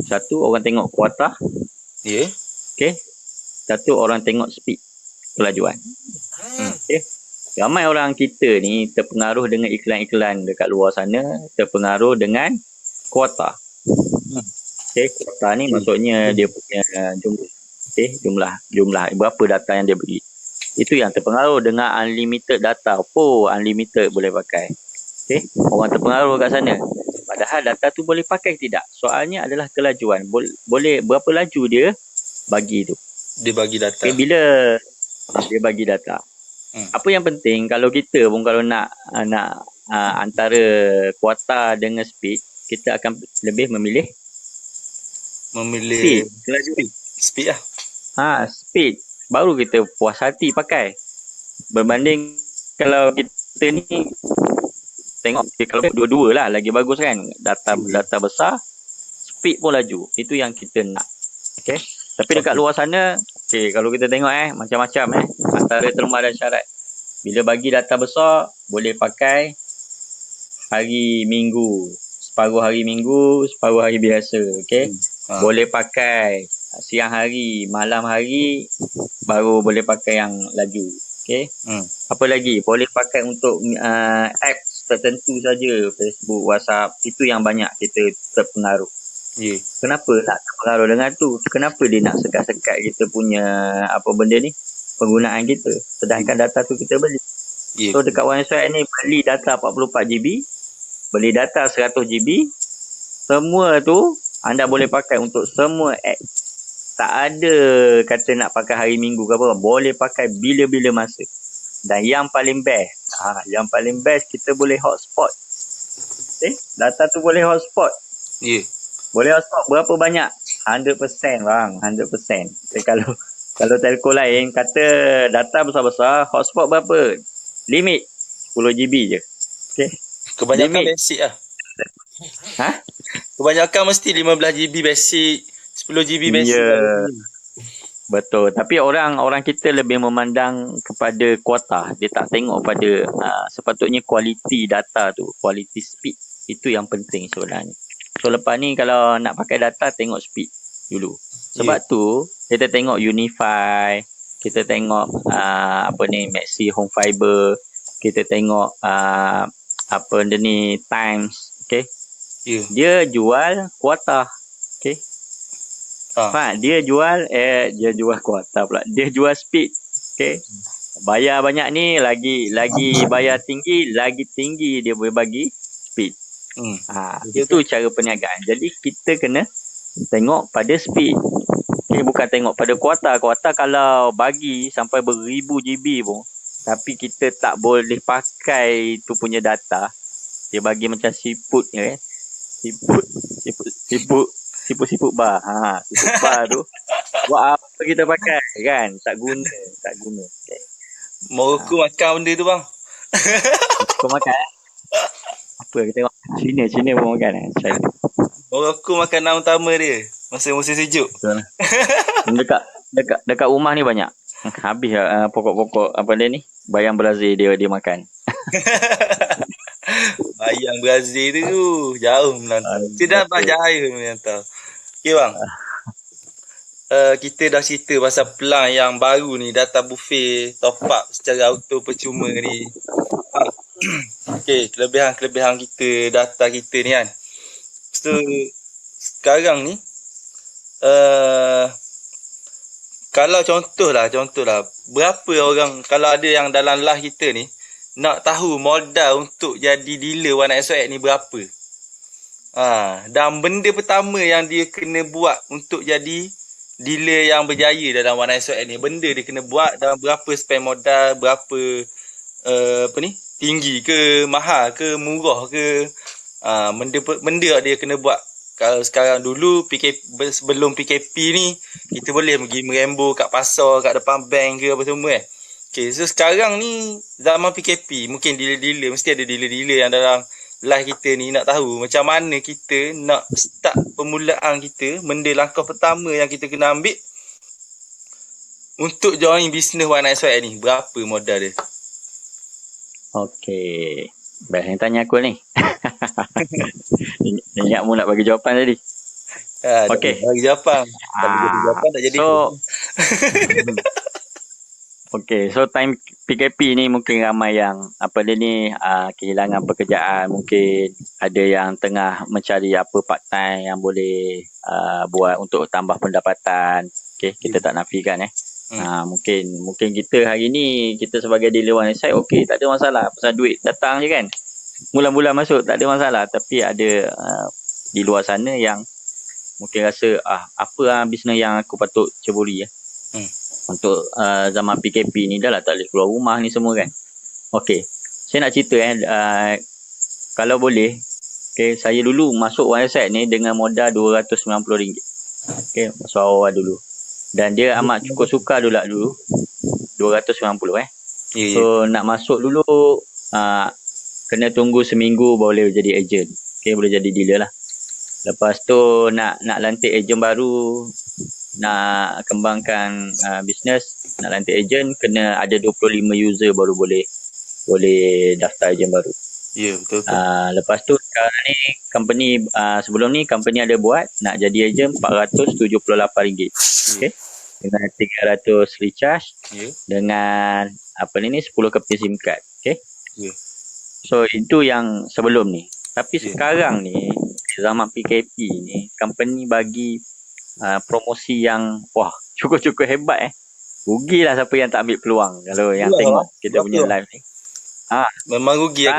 [SPEAKER 1] Satu, orang tengok kuota.
[SPEAKER 2] Ya.
[SPEAKER 1] Okay. Satu, orang tengok speed, kelajuan. Okay. Ramai orang kita ni terpengaruh dengan iklan-iklan dekat luar sana, terpengaruh dengan kuota. Okay. Kuota ni maksudnya dia punya jumlah. Okay. Jumlah berapa data yang dia bagi. Itu yang terpengaruh dengan unlimited data. Unlimited boleh pakai. Okay. Orang terpengaruh kat sana. Padahal data tu boleh pakai tidak? Soalnya adalah kelajuan. Boleh berapa laju dia bagi tu.
[SPEAKER 2] Dia bagi data.
[SPEAKER 1] Okay, bila dia bagi data. Apa yang penting kalau kita pun kalau nak antara kuota dengan speed, kita akan lebih memilih speed.
[SPEAKER 2] Kelajuan. Speed lah.
[SPEAKER 1] Speed. Baru kita puas hati pakai. Berbanding kalau kita ni tengok kalau dua-dua lah lagi bagus kan, data besar, speed pun laju, itu yang kita nak. Okay. Tapi dekat luar sana, okay, kalau kita tengok macam-macam antara terma dan syarat. Bila bagi data besar, boleh pakai hari Minggu, separuh hari Minggu, separuh hari biasa. Okay. Boleh pakai siang hari, malam hari, baru boleh pakai yang laju. Okay. Apa lagi? Boleh pakai untuk apps tertentu saja, Facebook, WhatsApp, itu yang banyak kita terpengaruh.
[SPEAKER 2] Yeah.
[SPEAKER 1] Kenapa nak terpengaruh dengan tu? Kenapa dia nak sekat-sekat kita punya apa benda ni? Penggunaan kita. Sedangkan data tu kita beli. Yeah. So dekat OneSwap ni beli data 44 GB, beli data 100 GB, semua tu anda boleh pakai untuk semua apps. Tak ada kata nak pakai hari Minggu ke apa, boleh pakai bila-bila masa. Dan yang paling best, kita boleh hotspot. Data tu boleh hotspot.
[SPEAKER 2] Ya. Yeah.
[SPEAKER 1] Boleh hotspot berapa banyak? 100% bang, 100%. Jadi kalau telco lain kata data besar-besar, hotspot berapa? Limit 10 GB je. Okay.
[SPEAKER 2] Kebanyakan limit. Basic lah. Kebanyakan mesti 15 GB basic, 10 GB basic.
[SPEAKER 1] Yeah. Betul. Tapi orang kita lebih memandang kepada kuota. Dia tak tengok pada sepatutnya kualiti data tu, kualiti speed. Itu yang penting sebenarnya. So lepas ni kalau nak pakai data, tengok speed dulu. Sebab tu kita tengok Unify, kita tengok Maxi Home Fiber, kita tengok apa ni Times, okay? Yeah. Dia jual kuota, okay? Dia jual kuota pula. Dia jual speed, okay? Bayar banyak ni, lagi bayar tinggi, lagi tinggi dia boleh bagi speed. Itu cara perniagaan. Jadi kita kena tengok pada speed. Okay, bukan tengok pada kuota. Kuota kalau bagi sampai beribu GB pun, tapi kita tak boleh pakai tu punya data, Dia bagi macam siput ya. Siput bar. Siput bar tu buat apa kita pakai kan? Tak guna. Okay.
[SPEAKER 2] Morocco makan benda tu bang.
[SPEAKER 1] Kau makan apa kita tengok Cina pun makan China.
[SPEAKER 2] Morocco makanan utama dia masa musim sejuk.
[SPEAKER 1] Betul lah. dekat rumah ni banyak. Habis pokok-pokok apa dia ni? Bayang Brazil dia makan.
[SPEAKER 2] Bayang Brazil tu jauh melantau. Tidak dapat jaya melantau. Okey bang. Kita dah cerita pasal pelang yang baru ni, data buffet top up secara auto percuma ni. Okey, kelebihan kita, data kita ni kan. So, sekarang ni kalau contohlah berapa orang, kalau ada yang dalam live kita ni nak tahu modal untuk jadi dealer One Night Swag ni berapa. Dan benda pertama yang dia kena buat untuk jadi dealer yang berjaya dalam One Night Swag ni, benda dia kena buat dan berapa spend modal, berapa tinggi ke, mahal ke, murah ke, benda dia kena buat. Kalau sekarang dulu sebelum PKP ni kita boleh pergi merembo kat pasar, kat depan bank ke apa semua kan. Okay, so sekarang ni zaman PKP, mungkin dealer-dealer, mesti ada dealer-dealer yang dalam live kita ni nak tahu macam mana kita nak start permulaan kita, benda langkah pertama yang kita kena ambil untuk join bisnes One Night Swag ni, berapa modal dia?
[SPEAKER 1] Okey. Baik, yang tanya aku ni. Ingat mu nak bagi jawapan tadi. Okey.
[SPEAKER 2] Bagi jawapan. Tak jadi.
[SPEAKER 1] Okey, so time PKP ni mungkin ramai yang kehilangan pekerjaan, mungkin ada yang tengah mencari apa part time yang boleh buat untuk tambah pendapatan. Okey, kita tak nafikan mungkin kita hari ni kita sebagai dealer One Night Swag okey, tak ada masalah pasal duit datang je kan. Mula-mula masuk tak ada masalah, tapi ada di luar sana yang mungkin rasa bisnes yang aku patut ceburi untuk zaman PKP ni, dah lah tak boleh keluar rumah ni semua kan. Okey, saya nak cerita kalau boleh, saya dulu masuk One Night Swag ni dengan modal RM290. Okey, masuk awal dulu. Dan dia amat cukup suka dulu RM290 So nak masuk dulu kena tunggu seminggu boleh jadi ejen. Okey, boleh jadi dealer lah. Lepas tu nak lantik ejen baru, nak kembangkan bisnes, nak lantik ejen, kena ada 25 user baru boleh daftar ejen baru.
[SPEAKER 2] Ya, betul.
[SPEAKER 1] Lepas tu sekarang ni company sebelum ni company ada buat nak jadi ejen RM478. Okey. Dengan 300 recharge. Dengan 10 keping SIM card. Okey. So itu yang sebelum ni. Tapi sekarang ni zaman PKP ni company bagi promosi yang cukup hebat Rugilah siapa yang tak ambil peluang kalau yang tengok kita punya live ni.
[SPEAKER 2] Memang rugi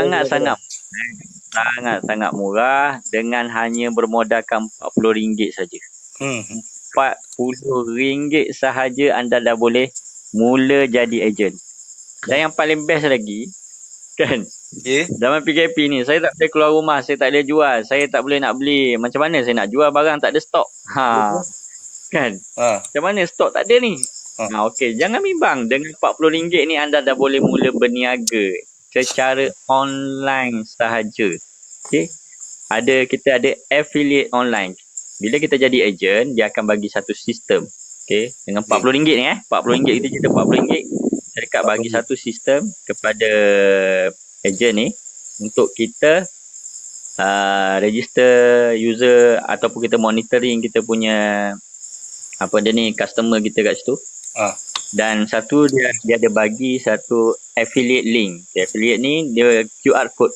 [SPEAKER 1] sangat murah dengan hanya bermodalkan RM40 saja. RM40 sahaja anda dah boleh mula jadi ejen. Dan yang paling best lagi kan, zaman PKP ni saya tak boleh keluar rumah, saya tak boleh jual, saya tak boleh nak beli. Macam mana saya nak jual barang tak ada stok? Kan? Macam mana stok tak ada ni? Okey, jangan bimbang, dengan RM40 ni anda dah boleh mula berniaga secara online sahaja. Okey. Kita ada affiliate online. Bila kita jadi ejen, dia akan bagi satu sistem. Okey, dengan RM40 ni RM40 kita cerita RM40. Syarikat bagi satu sistem kepada ejen ni untuk kita register user ataupun kita monitoring kita punya customer kita kat situ. Dan satu dia ada bagi satu affiliate link. Affiliate ni dia QR code.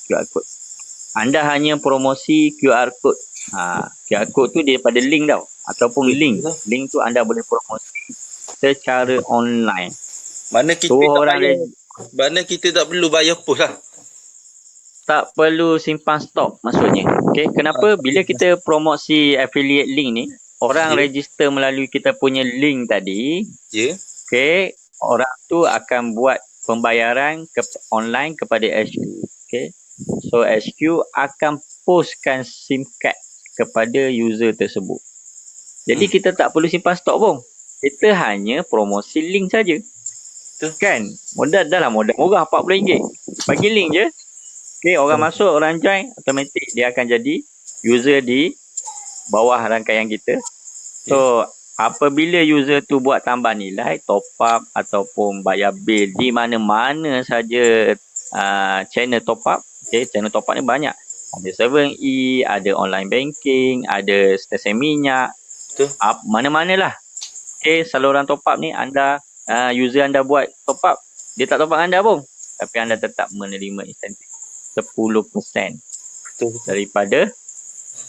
[SPEAKER 1] QR code. Anda hanya promosi QR code. QR code tu dia pada link tau, ataupun link tu anda boleh promosi secara online.
[SPEAKER 2] Mana kita tak perlu bayar pos lah.
[SPEAKER 1] Tak perlu simpan stok maksudnya. Okey, kenapa? Bila kita promosi affiliate link ni, orang register melalui kita punya link tadi. Okey, orang tu akan buat pembayaran online kepada HQ. Okey. So HQ akan postkan SIM card kepada user tersebut. Jadi kita tak perlu simpan stok pun. Kita hanya promosi link saja.
[SPEAKER 2] Betul.
[SPEAKER 1] Kan? Modal dah lah, modal murah RM40. Bagi link je. Okay, orang masuk, orang join, automatik dia akan jadi user di bawah rangkaian kita. So, apabila user tu buat tambah nilai, top up ataupun bayar bil di mana-mana saja channel top up. Okay, channel top up ni banyak. Ada 7E, ada online banking, ada stesen minyak. Mana-manalah. Okay, saluran top up ni anda, user anda buat top up, dia tak top up anda pun. Tapi anda tetap menerima insentif 10% daripada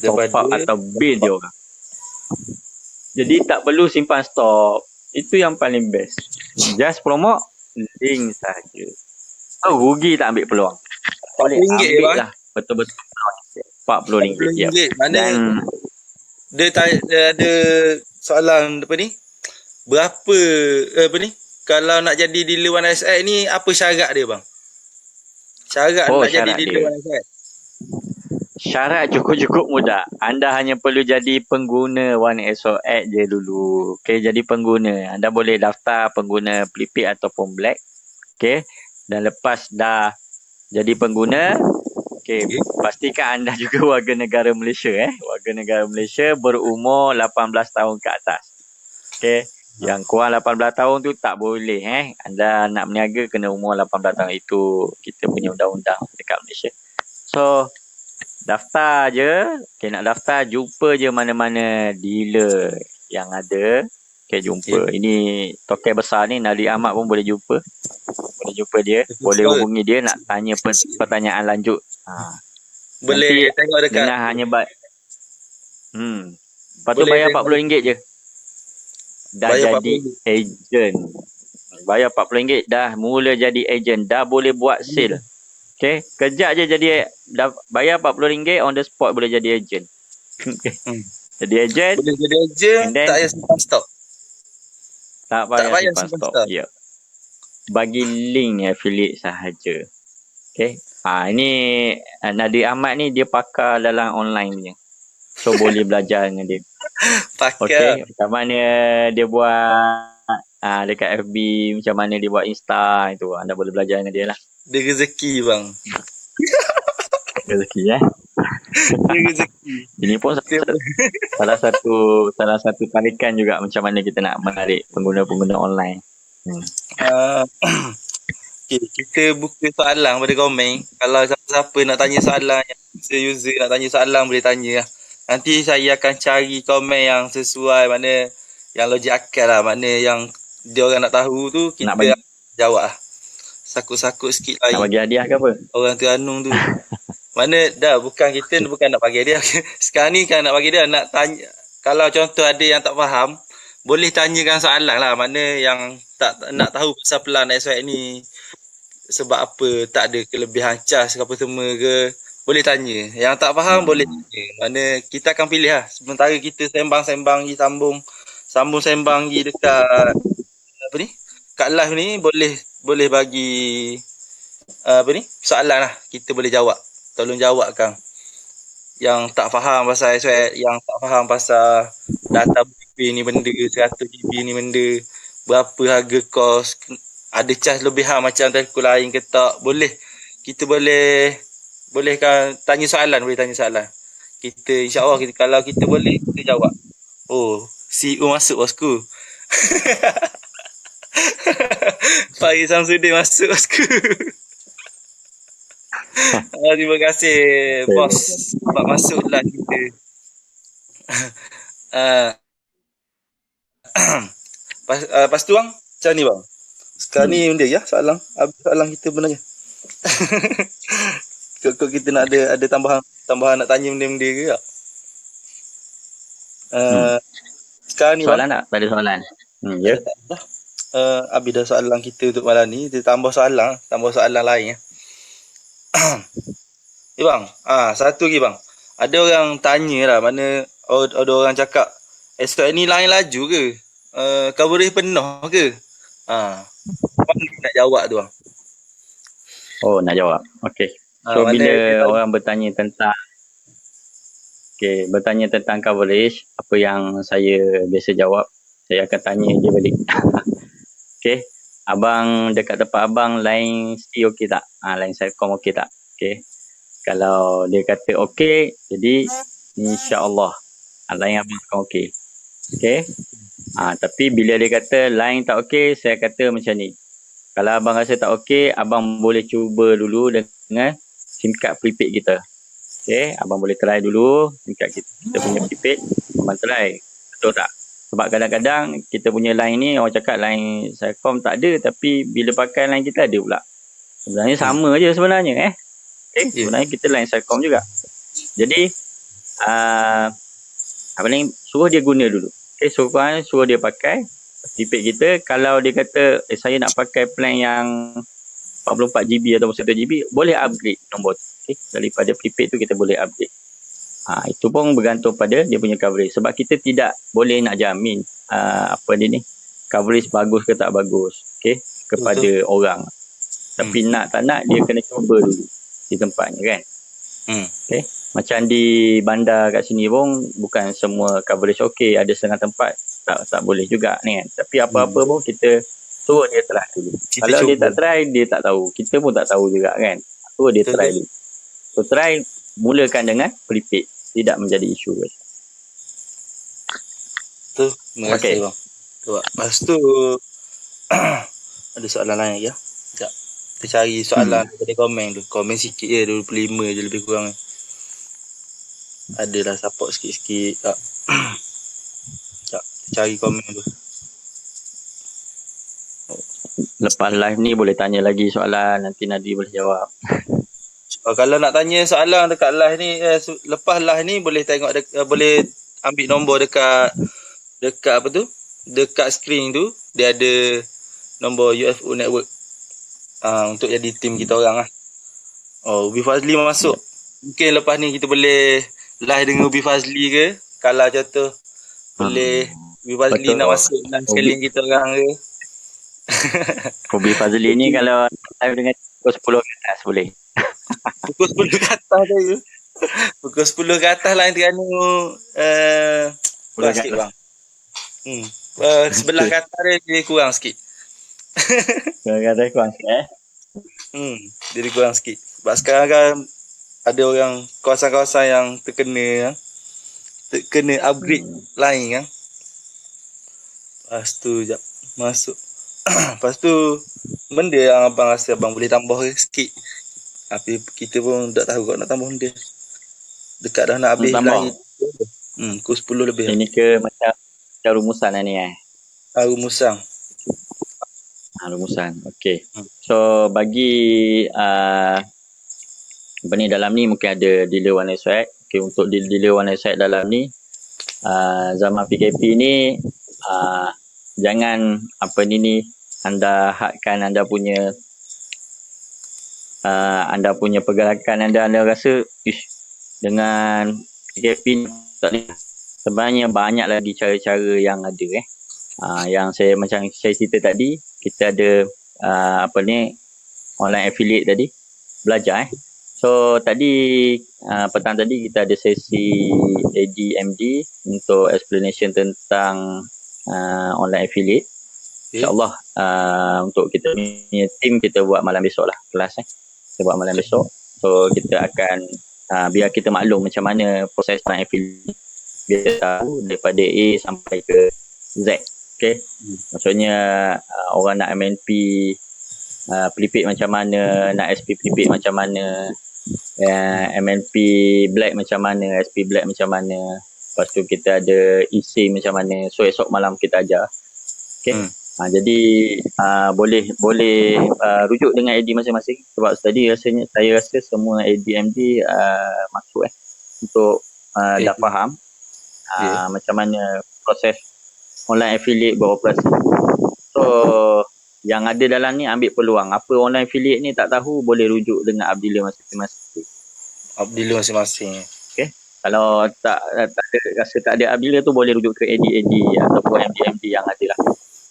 [SPEAKER 1] top up atau bil dia orang. Jadi tak perlu simpan stok. Itu yang paling best. Just promote link saja. Oh, rugi tak ambil peluang. Boleh ambil lah. Betul-betul RM40. Ya.
[SPEAKER 2] Dan dia ada soalan apa ni? Berapa kalau nak jadi dealer One SI ni apa syarat dia bang? Syarat nak jadi dealer One SI.
[SPEAKER 1] Syarat cukup-cukup mudah. Anda hanya perlu jadi pengguna One SOX je dulu. Okay, jadi pengguna. Anda boleh daftar pengguna prepaid ataupun black. Okay. Dan lepas dah jadi pengguna, okay, pastikan anda juga warga negara Malaysia. Warga negara Malaysia berumur 18 tahun ke atas. Okay. Yang kurang 18 tahun tu tak boleh. Anda nak berniaga kena umur 18 tahun. Itu kita punya undang-undang dekat Malaysia. So, daftar je. Okay, nak daftar, jumpa je mana-mana dealer yang ada. Okay, jumpa. Ini token besar ni, Nadi Ahmad pun boleh jumpa. Boleh jumpa dia. Boleh hubungi dia nak tanya pertanyaan lanjut.
[SPEAKER 2] Boleh tengok dekat.
[SPEAKER 1] Dengan hanya lepas tu bayar RM40 je. Dah bayar jadi ejen. Bayar RM40 dah mula jadi ejen. Dah boleh buat sale. Okay, kejap je jadi, dah bayar RM40 on the spot boleh jadi ejen. Jadi ejen.
[SPEAKER 2] Boleh jadi ejen, tak payah simpan stok.
[SPEAKER 1] Tak payah simpan stok. Ya. Bagi link affiliate sahaja. Okay. Ini Nadir Ahmad ni dia pakar dalam online punya. So boleh belajar dengan dia.
[SPEAKER 2] Pakar.
[SPEAKER 1] Okay. Macam mana dia buat dekat FB, macam mana dia buat Insta, itu anda boleh belajar dengan dia lah.
[SPEAKER 2] Dia rezeki bang.
[SPEAKER 1] Rezeki
[SPEAKER 2] Dia rezeki.
[SPEAKER 1] Ini pun salah satu tarikan juga macam mana kita nak menarik pengguna-pengguna online.
[SPEAKER 2] Okay, kita buka soalan pada komen. Kalau siapa-siapa nak tanya soalan, user nak tanya soalan boleh tanya lah. Nanti saya akan cari komen yang sesuai, mana yang logik akal lah, mana yang dia orang nak tahu tu kita jawab lah. Sakut-sakut sikit lah.
[SPEAKER 1] Nak bagi hadiah ke apa?
[SPEAKER 2] Orang Terengganu tu. Mana dah bukan kita bukan nak bagi hadiah. Sekarang ni kan nak bagi dia nak tanya. Kalau contoh ada yang tak faham, boleh tanyakan soalan lah. Mana yang tak nak tahu pasal pelan SOX ni sebab apa, tak ada kelebihan cas ke apa semua ke, boleh tanya. Yang tak faham boleh tanya. Mana kita akan pilih lah. Sementara kita sembang-sembang je, sambung sembang je dekat apa ni? Kat live ni boleh bagi soalan lah, kita boleh jawab. Tolong jawab Kang. Yang tak faham pasal SOX, yang tak faham pasal data BP ni benda, 100GB ni benda, berapa harga kos, ada cas lebihan macam telco lain ke tak, boleh. Kita boleh kan tanya soalan, Kita insya-Allah kalau kita boleh kita jawab. Oh, CEO masuk bosku. Pak Samsudin masuk bosku. Terima kasih bos sebab masuklah kita. Lepas tu bang, macam ni bang. Sekarang ni benda ya soalan. Habis soalan kita benarnya. Kok kita nak ada tambahan nak tanya benda-benda ke tak? Sekarang ni
[SPEAKER 1] soalan
[SPEAKER 2] bang.
[SPEAKER 1] Tak ada soalan. Ya.
[SPEAKER 2] Habis dah soalan kita untuk malam ni, kita tambah soalan lain ya. Bang, satu lagi bang. Ada orang tanya lah, mana ada orang cakap SOX ni lain laju ke? Coverage penuh ke? Mana nak jawab tu bang?
[SPEAKER 1] Oh, nak jawab. Okey. So
[SPEAKER 2] Mana
[SPEAKER 1] bila
[SPEAKER 2] dia tahu.
[SPEAKER 1] orang bertanya tentang coverage, apa yang saya biasa jawab, saya akan tanya dia balik. Okey, abang dekat tempat abang line still okey tak? Line Celcom okey tak? Okey. Kalau dia kata okey, jadi insya-Allah line abang akan okey. Okey. Tapi bila dia kata line tak okey, saya kata macam ni. Kalau abang rasa tak okey, abang boleh cuba dulu dengan SIM card prepaid kita. Okey, abang boleh try dulu SIM card kita punya prepaid, abang try. Betul tak? Sebab kadang-kadang kita punya line ni orang cakap line Celcom tak ada, tapi bila pakai line kita ada pula. Sebenarnya sama je sebenarnya sebenarnya kita line Celcom juga. Jadi suruh dia guna dulu. Suruh dia pakai prepaid kita. Kalau dia kata saya nak pakai plan yang 44GB atau 1GB, boleh upgrade nombor tu. Daripada prepaid tu kita boleh upgrade. Itu pun bergantung pada dia punya coverage. Sebab kita tidak boleh nak jamin coverage bagus ke tak bagus kepada orang. Tapi nak tak nak dia kena cuba dulu di tempatnya kan. Macam di bandar kat sini pun bukan semua coverage okey, ada setengah tempat tak boleh juga ni kan. Tapi apa-apa pun kita suruh dia try dulu. Kalau dia tak try, dia tak tahu. Kita pun tak tahu juga kan. Suruh dia try dulu. So try, mulakan dengan prepaid, tidak menjadi isu.
[SPEAKER 2] Betul. Terima kasih bang. Lepas tu ada soalan lain lagi ya? Sekejap. Kita cari soalan daripada komen tu. Komen sikit je, 25 je lebih kurang. Adalah support sikit-sikit. Sekejap. Kita cari komen tu.
[SPEAKER 1] Lepas live ni boleh tanya lagi soalan, nanti Nadi boleh jawab.
[SPEAKER 2] Kalau nak tanya soalan dekat live ni, lepas live ni boleh tengok boleh ambil nombor dekat apa tu? Dekat screen tu dia ada nombor UFO network. Untuk jadi tim kita orang lah. Ubi Fazli masuk. Mungkin lepas ni kita boleh live dengan Ubi Fazli ke? Kalau contoh boleh Ubi Fazli nak masuk dalam sekeliling kita orang ke?
[SPEAKER 1] Ubi Fazli ni kalau live dengan pukul 10 ke atas boleh.
[SPEAKER 2] Pukul 10 ke atas je. Pukul 10 ke atas lah Terengganu. Kurang sikit bang. Sebelah kata dia kurang sikit.
[SPEAKER 1] Kurang sikit
[SPEAKER 2] Jadi kurang sikit. Sebab sekarang kan ada orang kawasan-kawasan yang terkena upgrade lain kan. Lepas tu jap masuk. Lepas tu benda yang abang rasa abang boleh tambah sikit. Tapi kita pun tak tahu kau nak tambah benda. Dekat dah nak habis lain. Pukul 10 lebih.
[SPEAKER 1] Ini ke macam rumusan lah ni
[SPEAKER 2] Rumusan.
[SPEAKER 1] Rumusan. Okey. So bagi dalam ni mungkin ada dealer one side. Okey, untuk dealer one side dalam ni zaman PKP ni jangan anda hadkan anda punya pergerakan anda rasa dengan PKP tak ni. Sebenarnya banyak lagi cara-cara yang ada yang macam saya cerita tadi, kita ada online affiliate tadi, belajar So tadi petang tadi kita ada sesi ADMD untuk explanation tentang online affiliate. InsyaAllah untuk kita punya team kita buat malam besok lah kelas kita buat malam besok. So kita akan biar kita maklum macam mana proses online affiliate, biar tahu daripada A sampai ke Z. Okay. Maksudnya orang nak MNP prepaid macam mana, nak SP prepaid macam mana, MNP black macam mana, SP black macam mana. Lepas tu kita ada eSIM macam mana. So esok malam kita ajar. Okay. Jadi boleh rujuk dengan AD masing-masing. Sebab tadi saya rasa semua ADMD masuk untuk dah faham macam mana proses online affiliate beroperasi. So yang ada dalam ni ambil peluang. Apa online affiliate ni tak tahu, boleh rujuk dengan Abdillah masing-masing.
[SPEAKER 2] Abdillah masing-masing.
[SPEAKER 1] Okay. Kalau tak ada, rasa tak ada Abdillah tu, boleh rujuk ke AD ataupun MD yang ada lah.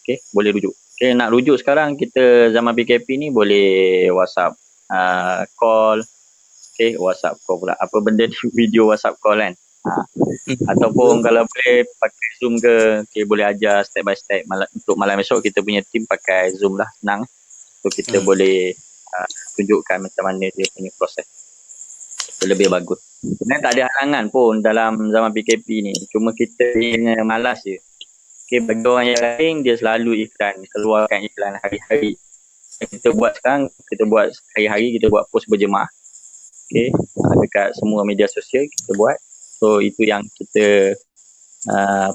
[SPEAKER 1] Okay, boleh rujuk. Okay, nak rujuk sekarang kita zaman PKP ni boleh WhatsApp, call, Okay, WhatsApp call pula. Apa benda ni video WhatsApp call kan. Ataupun kalau boleh pakai Zoom ke, okay, boleh ajar step by step. Untuk malam esok kita punya team pakai Zoom lah, senang. So kita boleh tunjukkan macam mana dia punya proses. So, lebih bagus. Sebenarnya tak ada halangan pun dalam zaman PKP ni. Cuma kita yang malas je. Okay, bagi orang yang lain, dia selalu iklan, keluarkan iklan hari-hari. Kita buat sekarang, kita buat hari-hari, kita buat post berjemaah. Okay, dekat semua media sosial kita buat. So itu yang kita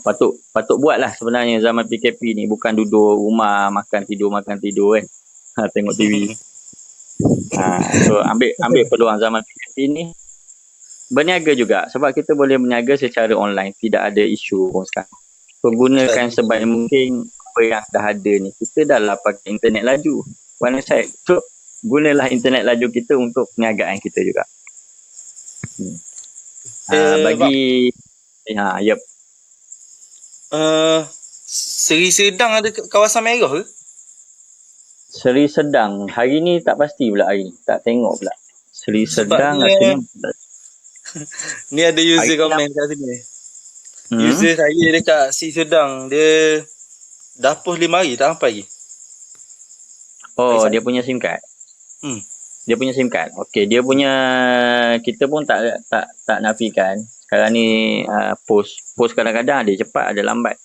[SPEAKER 1] patut buat lah sebenarnya zaman PKP ni. Bukan duduk rumah makan tidur kan. Tengok TV. So ambil peluang zaman PKP ni. Berniaga juga. Sebab kita boleh berniaga secara online. Tidak ada isu pun sekarang. So gunakan sebaik mungkin apa yang dah ada ni. Kita dah lah pakai internet laju. So gunalah internet laju kita untuk perniagaan kita juga. Bagi yep.
[SPEAKER 2] Seri Sedang ada kawasan merah ke?
[SPEAKER 1] Seri Sedang hari ni tak pasti pula hari ni. Tak tengok pula. Seri Sedang
[SPEAKER 2] rasanya ni ada user komen kat sini. User saya dekat Seri Sedang, dia dah post 5 hari tak sampai lagi.
[SPEAKER 1] Oh, dia punya SIM card. Dia punya SIM card. Okey, dia punya kita pun tak nafikan. Sekarang ni post kadang-kadang ada cepat, ada lambat.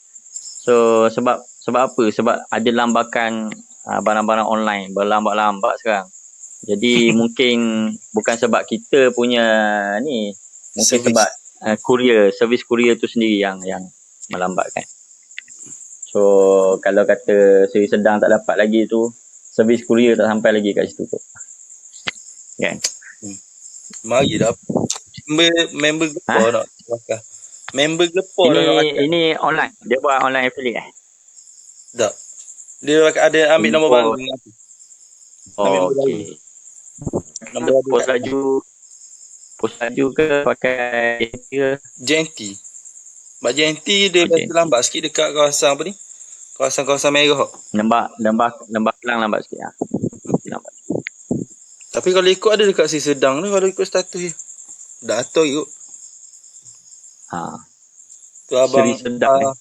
[SPEAKER 1] So sebab apa? Sebab ada lambakan barang-barang online berlambat-lambat sekarang. Jadi mungkin bukan sebab kita punya ni, mungkin sebab servis kurier tu sendiri yang melambatkan. So kalau kata Seri Sedang tak dapat lagi tu, servis kurier tak sampai lagi kat situ tu. Kan?
[SPEAKER 2] Mari dah. Member Glepor nak pakai. Member Glepor nak pakai.
[SPEAKER 1] Ini online. Dia buat online affiliate
[SPEAKER 2] Tak. Dia ada ambil nombor baru.
[SPEAKER 1] Okey. Nombor post laju ke pakai
[SPEAKER 2] JNT. Bak JNT dia biasa lambat sikit dekat kawasan apa ni? Kawasan merah. Lembah Kelang lambat sikit ah. Lambat. Tapi kalau ikut ada dekat Seri Sedang tu, kalau ikut status dia. Dah tahu ikut. Tu abang
[SPEAKER 1] Seri Sedang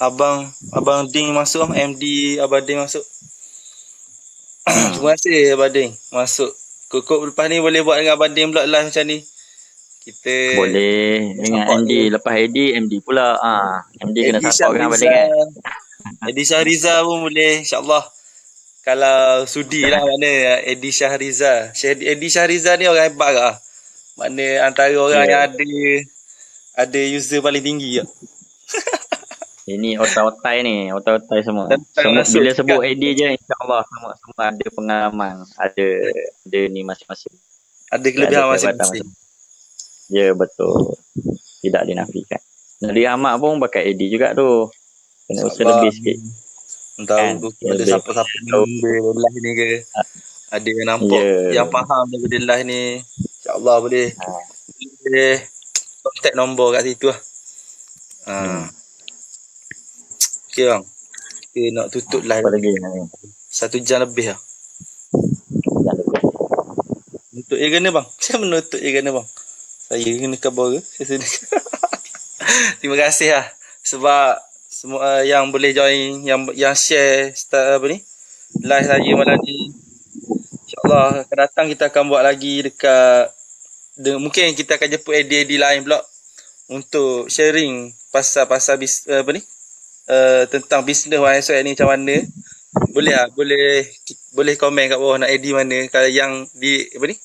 [SPEAKER 2] Abang Ding masuk, MD Abang Ding masuk. Terima kasih Abang Ding masuk. Kok lepas ni boleh buat dengan Abang Ding pula live macam ni. Kita
[SPEAKER 1] boleh dengan MD dia. Lepas MD pula MD kena support dengan Abang Ding kan.
[SPEAKER 2] Edi Syahriza pun boleh insya-Allah. Kalau sudi lah mana Edi Syahriza. Edi Syahriza ni orang hebat ke? Mana antara orang yang ada user paling tinggi ke?
[SPEAKER 1] Ini otai-otai ni, otai-otai semua. Bila sebut Edi je insya-Allah semua ada pengalaman, ada ni masing-masing.
[SPEAKER 2] Ada kelebihan masing-masing.
[SPEAKER 1] Ya betul. Tidak dinafikan. Nabi Ahmad pun pakai Edi juga tu. Kena usaha lebih sikit.
[SPEAKER 2] Tahu ada siapa-siapa member live ni ke. Ada yang nampak yang faham daripada live ni. InsyaAllah boleh contact nombor kat situ lah. Okay bang, kita nak tutup live
[SPEAKER 1] lagi
[SPEAKER 2] 1 jam lebih lah. Tutup kena bang. Saya menutup kena bang. Saya kena khabar ke? Terima kasih lah sebab semua yang boleh join, yang share apa ni live saya malam ni. InsyaAllah akan datang kita akan buat lagi dekat mungkin kita akan jemput AD lain pula untuk sharing pasal apa ni tentang bisnes YSL ni macam mana. Boleh komen kat bawah nak AD mana. Kalau yang di apa ni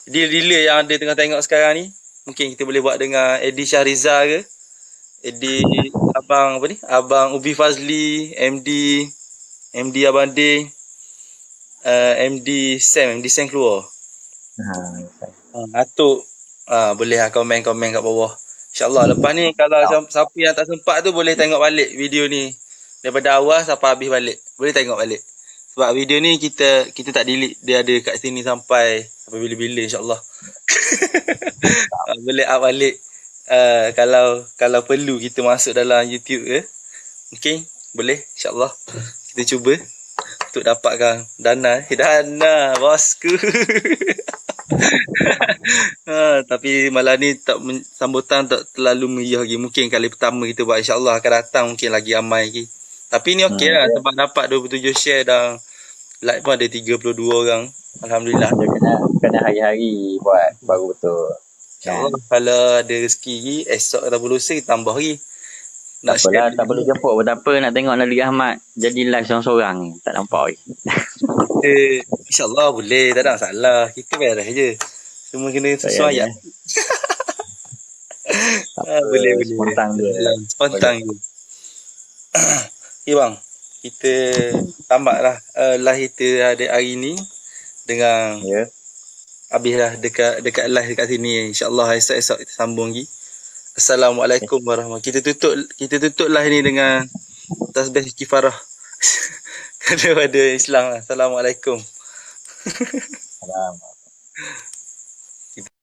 [SPEAKER 2] dealer yang ada tengah tengok sekarang ni, mungkin kita boleh buat dengan AD Syahriza ke, AD abang apa ni, abang Ubi Fazli, MD Abang Ding, MD Sam keluar. Atuk boleh lah komen kat bawah. InsyaAllah lepas ni kalau siapa yang tak sempat tu boleh tengok balik video ni daripada awal sampai habis balik. Boleh tengok balik. Sebab video ni kita tak delete, dia ada kat sini sampai bila-bila insyaAllah. Boleh up balik. Kalau perlu kita masuk dalam YouTube ke, mungkin boleh insyaAllah kita cuba untuk dapatkan dana bosku. Tapi malam ni sambutan tak terlalu meriah lagi. Mungkin kali pertama kita buat, insyaAllah akan datang mungkin lagi ramai lagi. Tapi ni okey lah sebab dapat 27 share dan like pun ada 32 orang. Alhamdulillah.
[SPEAKER 1] Dia kena hari-hari buat baru betul.
[SPEAKER 2] InsyaAllah kalau ada rezeki lagi, esok ataupun lusa kita tambah lagi.
[SPEAKER 1] Tak apalah, tak perlu jemput pun tak apa. Nak tengok Nabi Ahmad jadi live seorang-seorang ni. Tak nampak lagi.
[SPEAKER 2] InsyaAllah boleh, tak ada masalah. Kita beres je. Cuma kena sesuai ayat. Boleh.
[SPEAKER 1] Spontan je.
[SPEAKER 2] Spontan je. Okay bang, kita tamatlah live kita ada hari ni dengan habislah dekat live dekat sini. InsyaAllah esok-esok kita sambung lagi. Assalamualaikum warahmatullahi wabarakatuh. Kita tutup live ni dengan tasbih kifarah kepada Islam. Assalamualaikum.
[SPEAKER 1] Salam.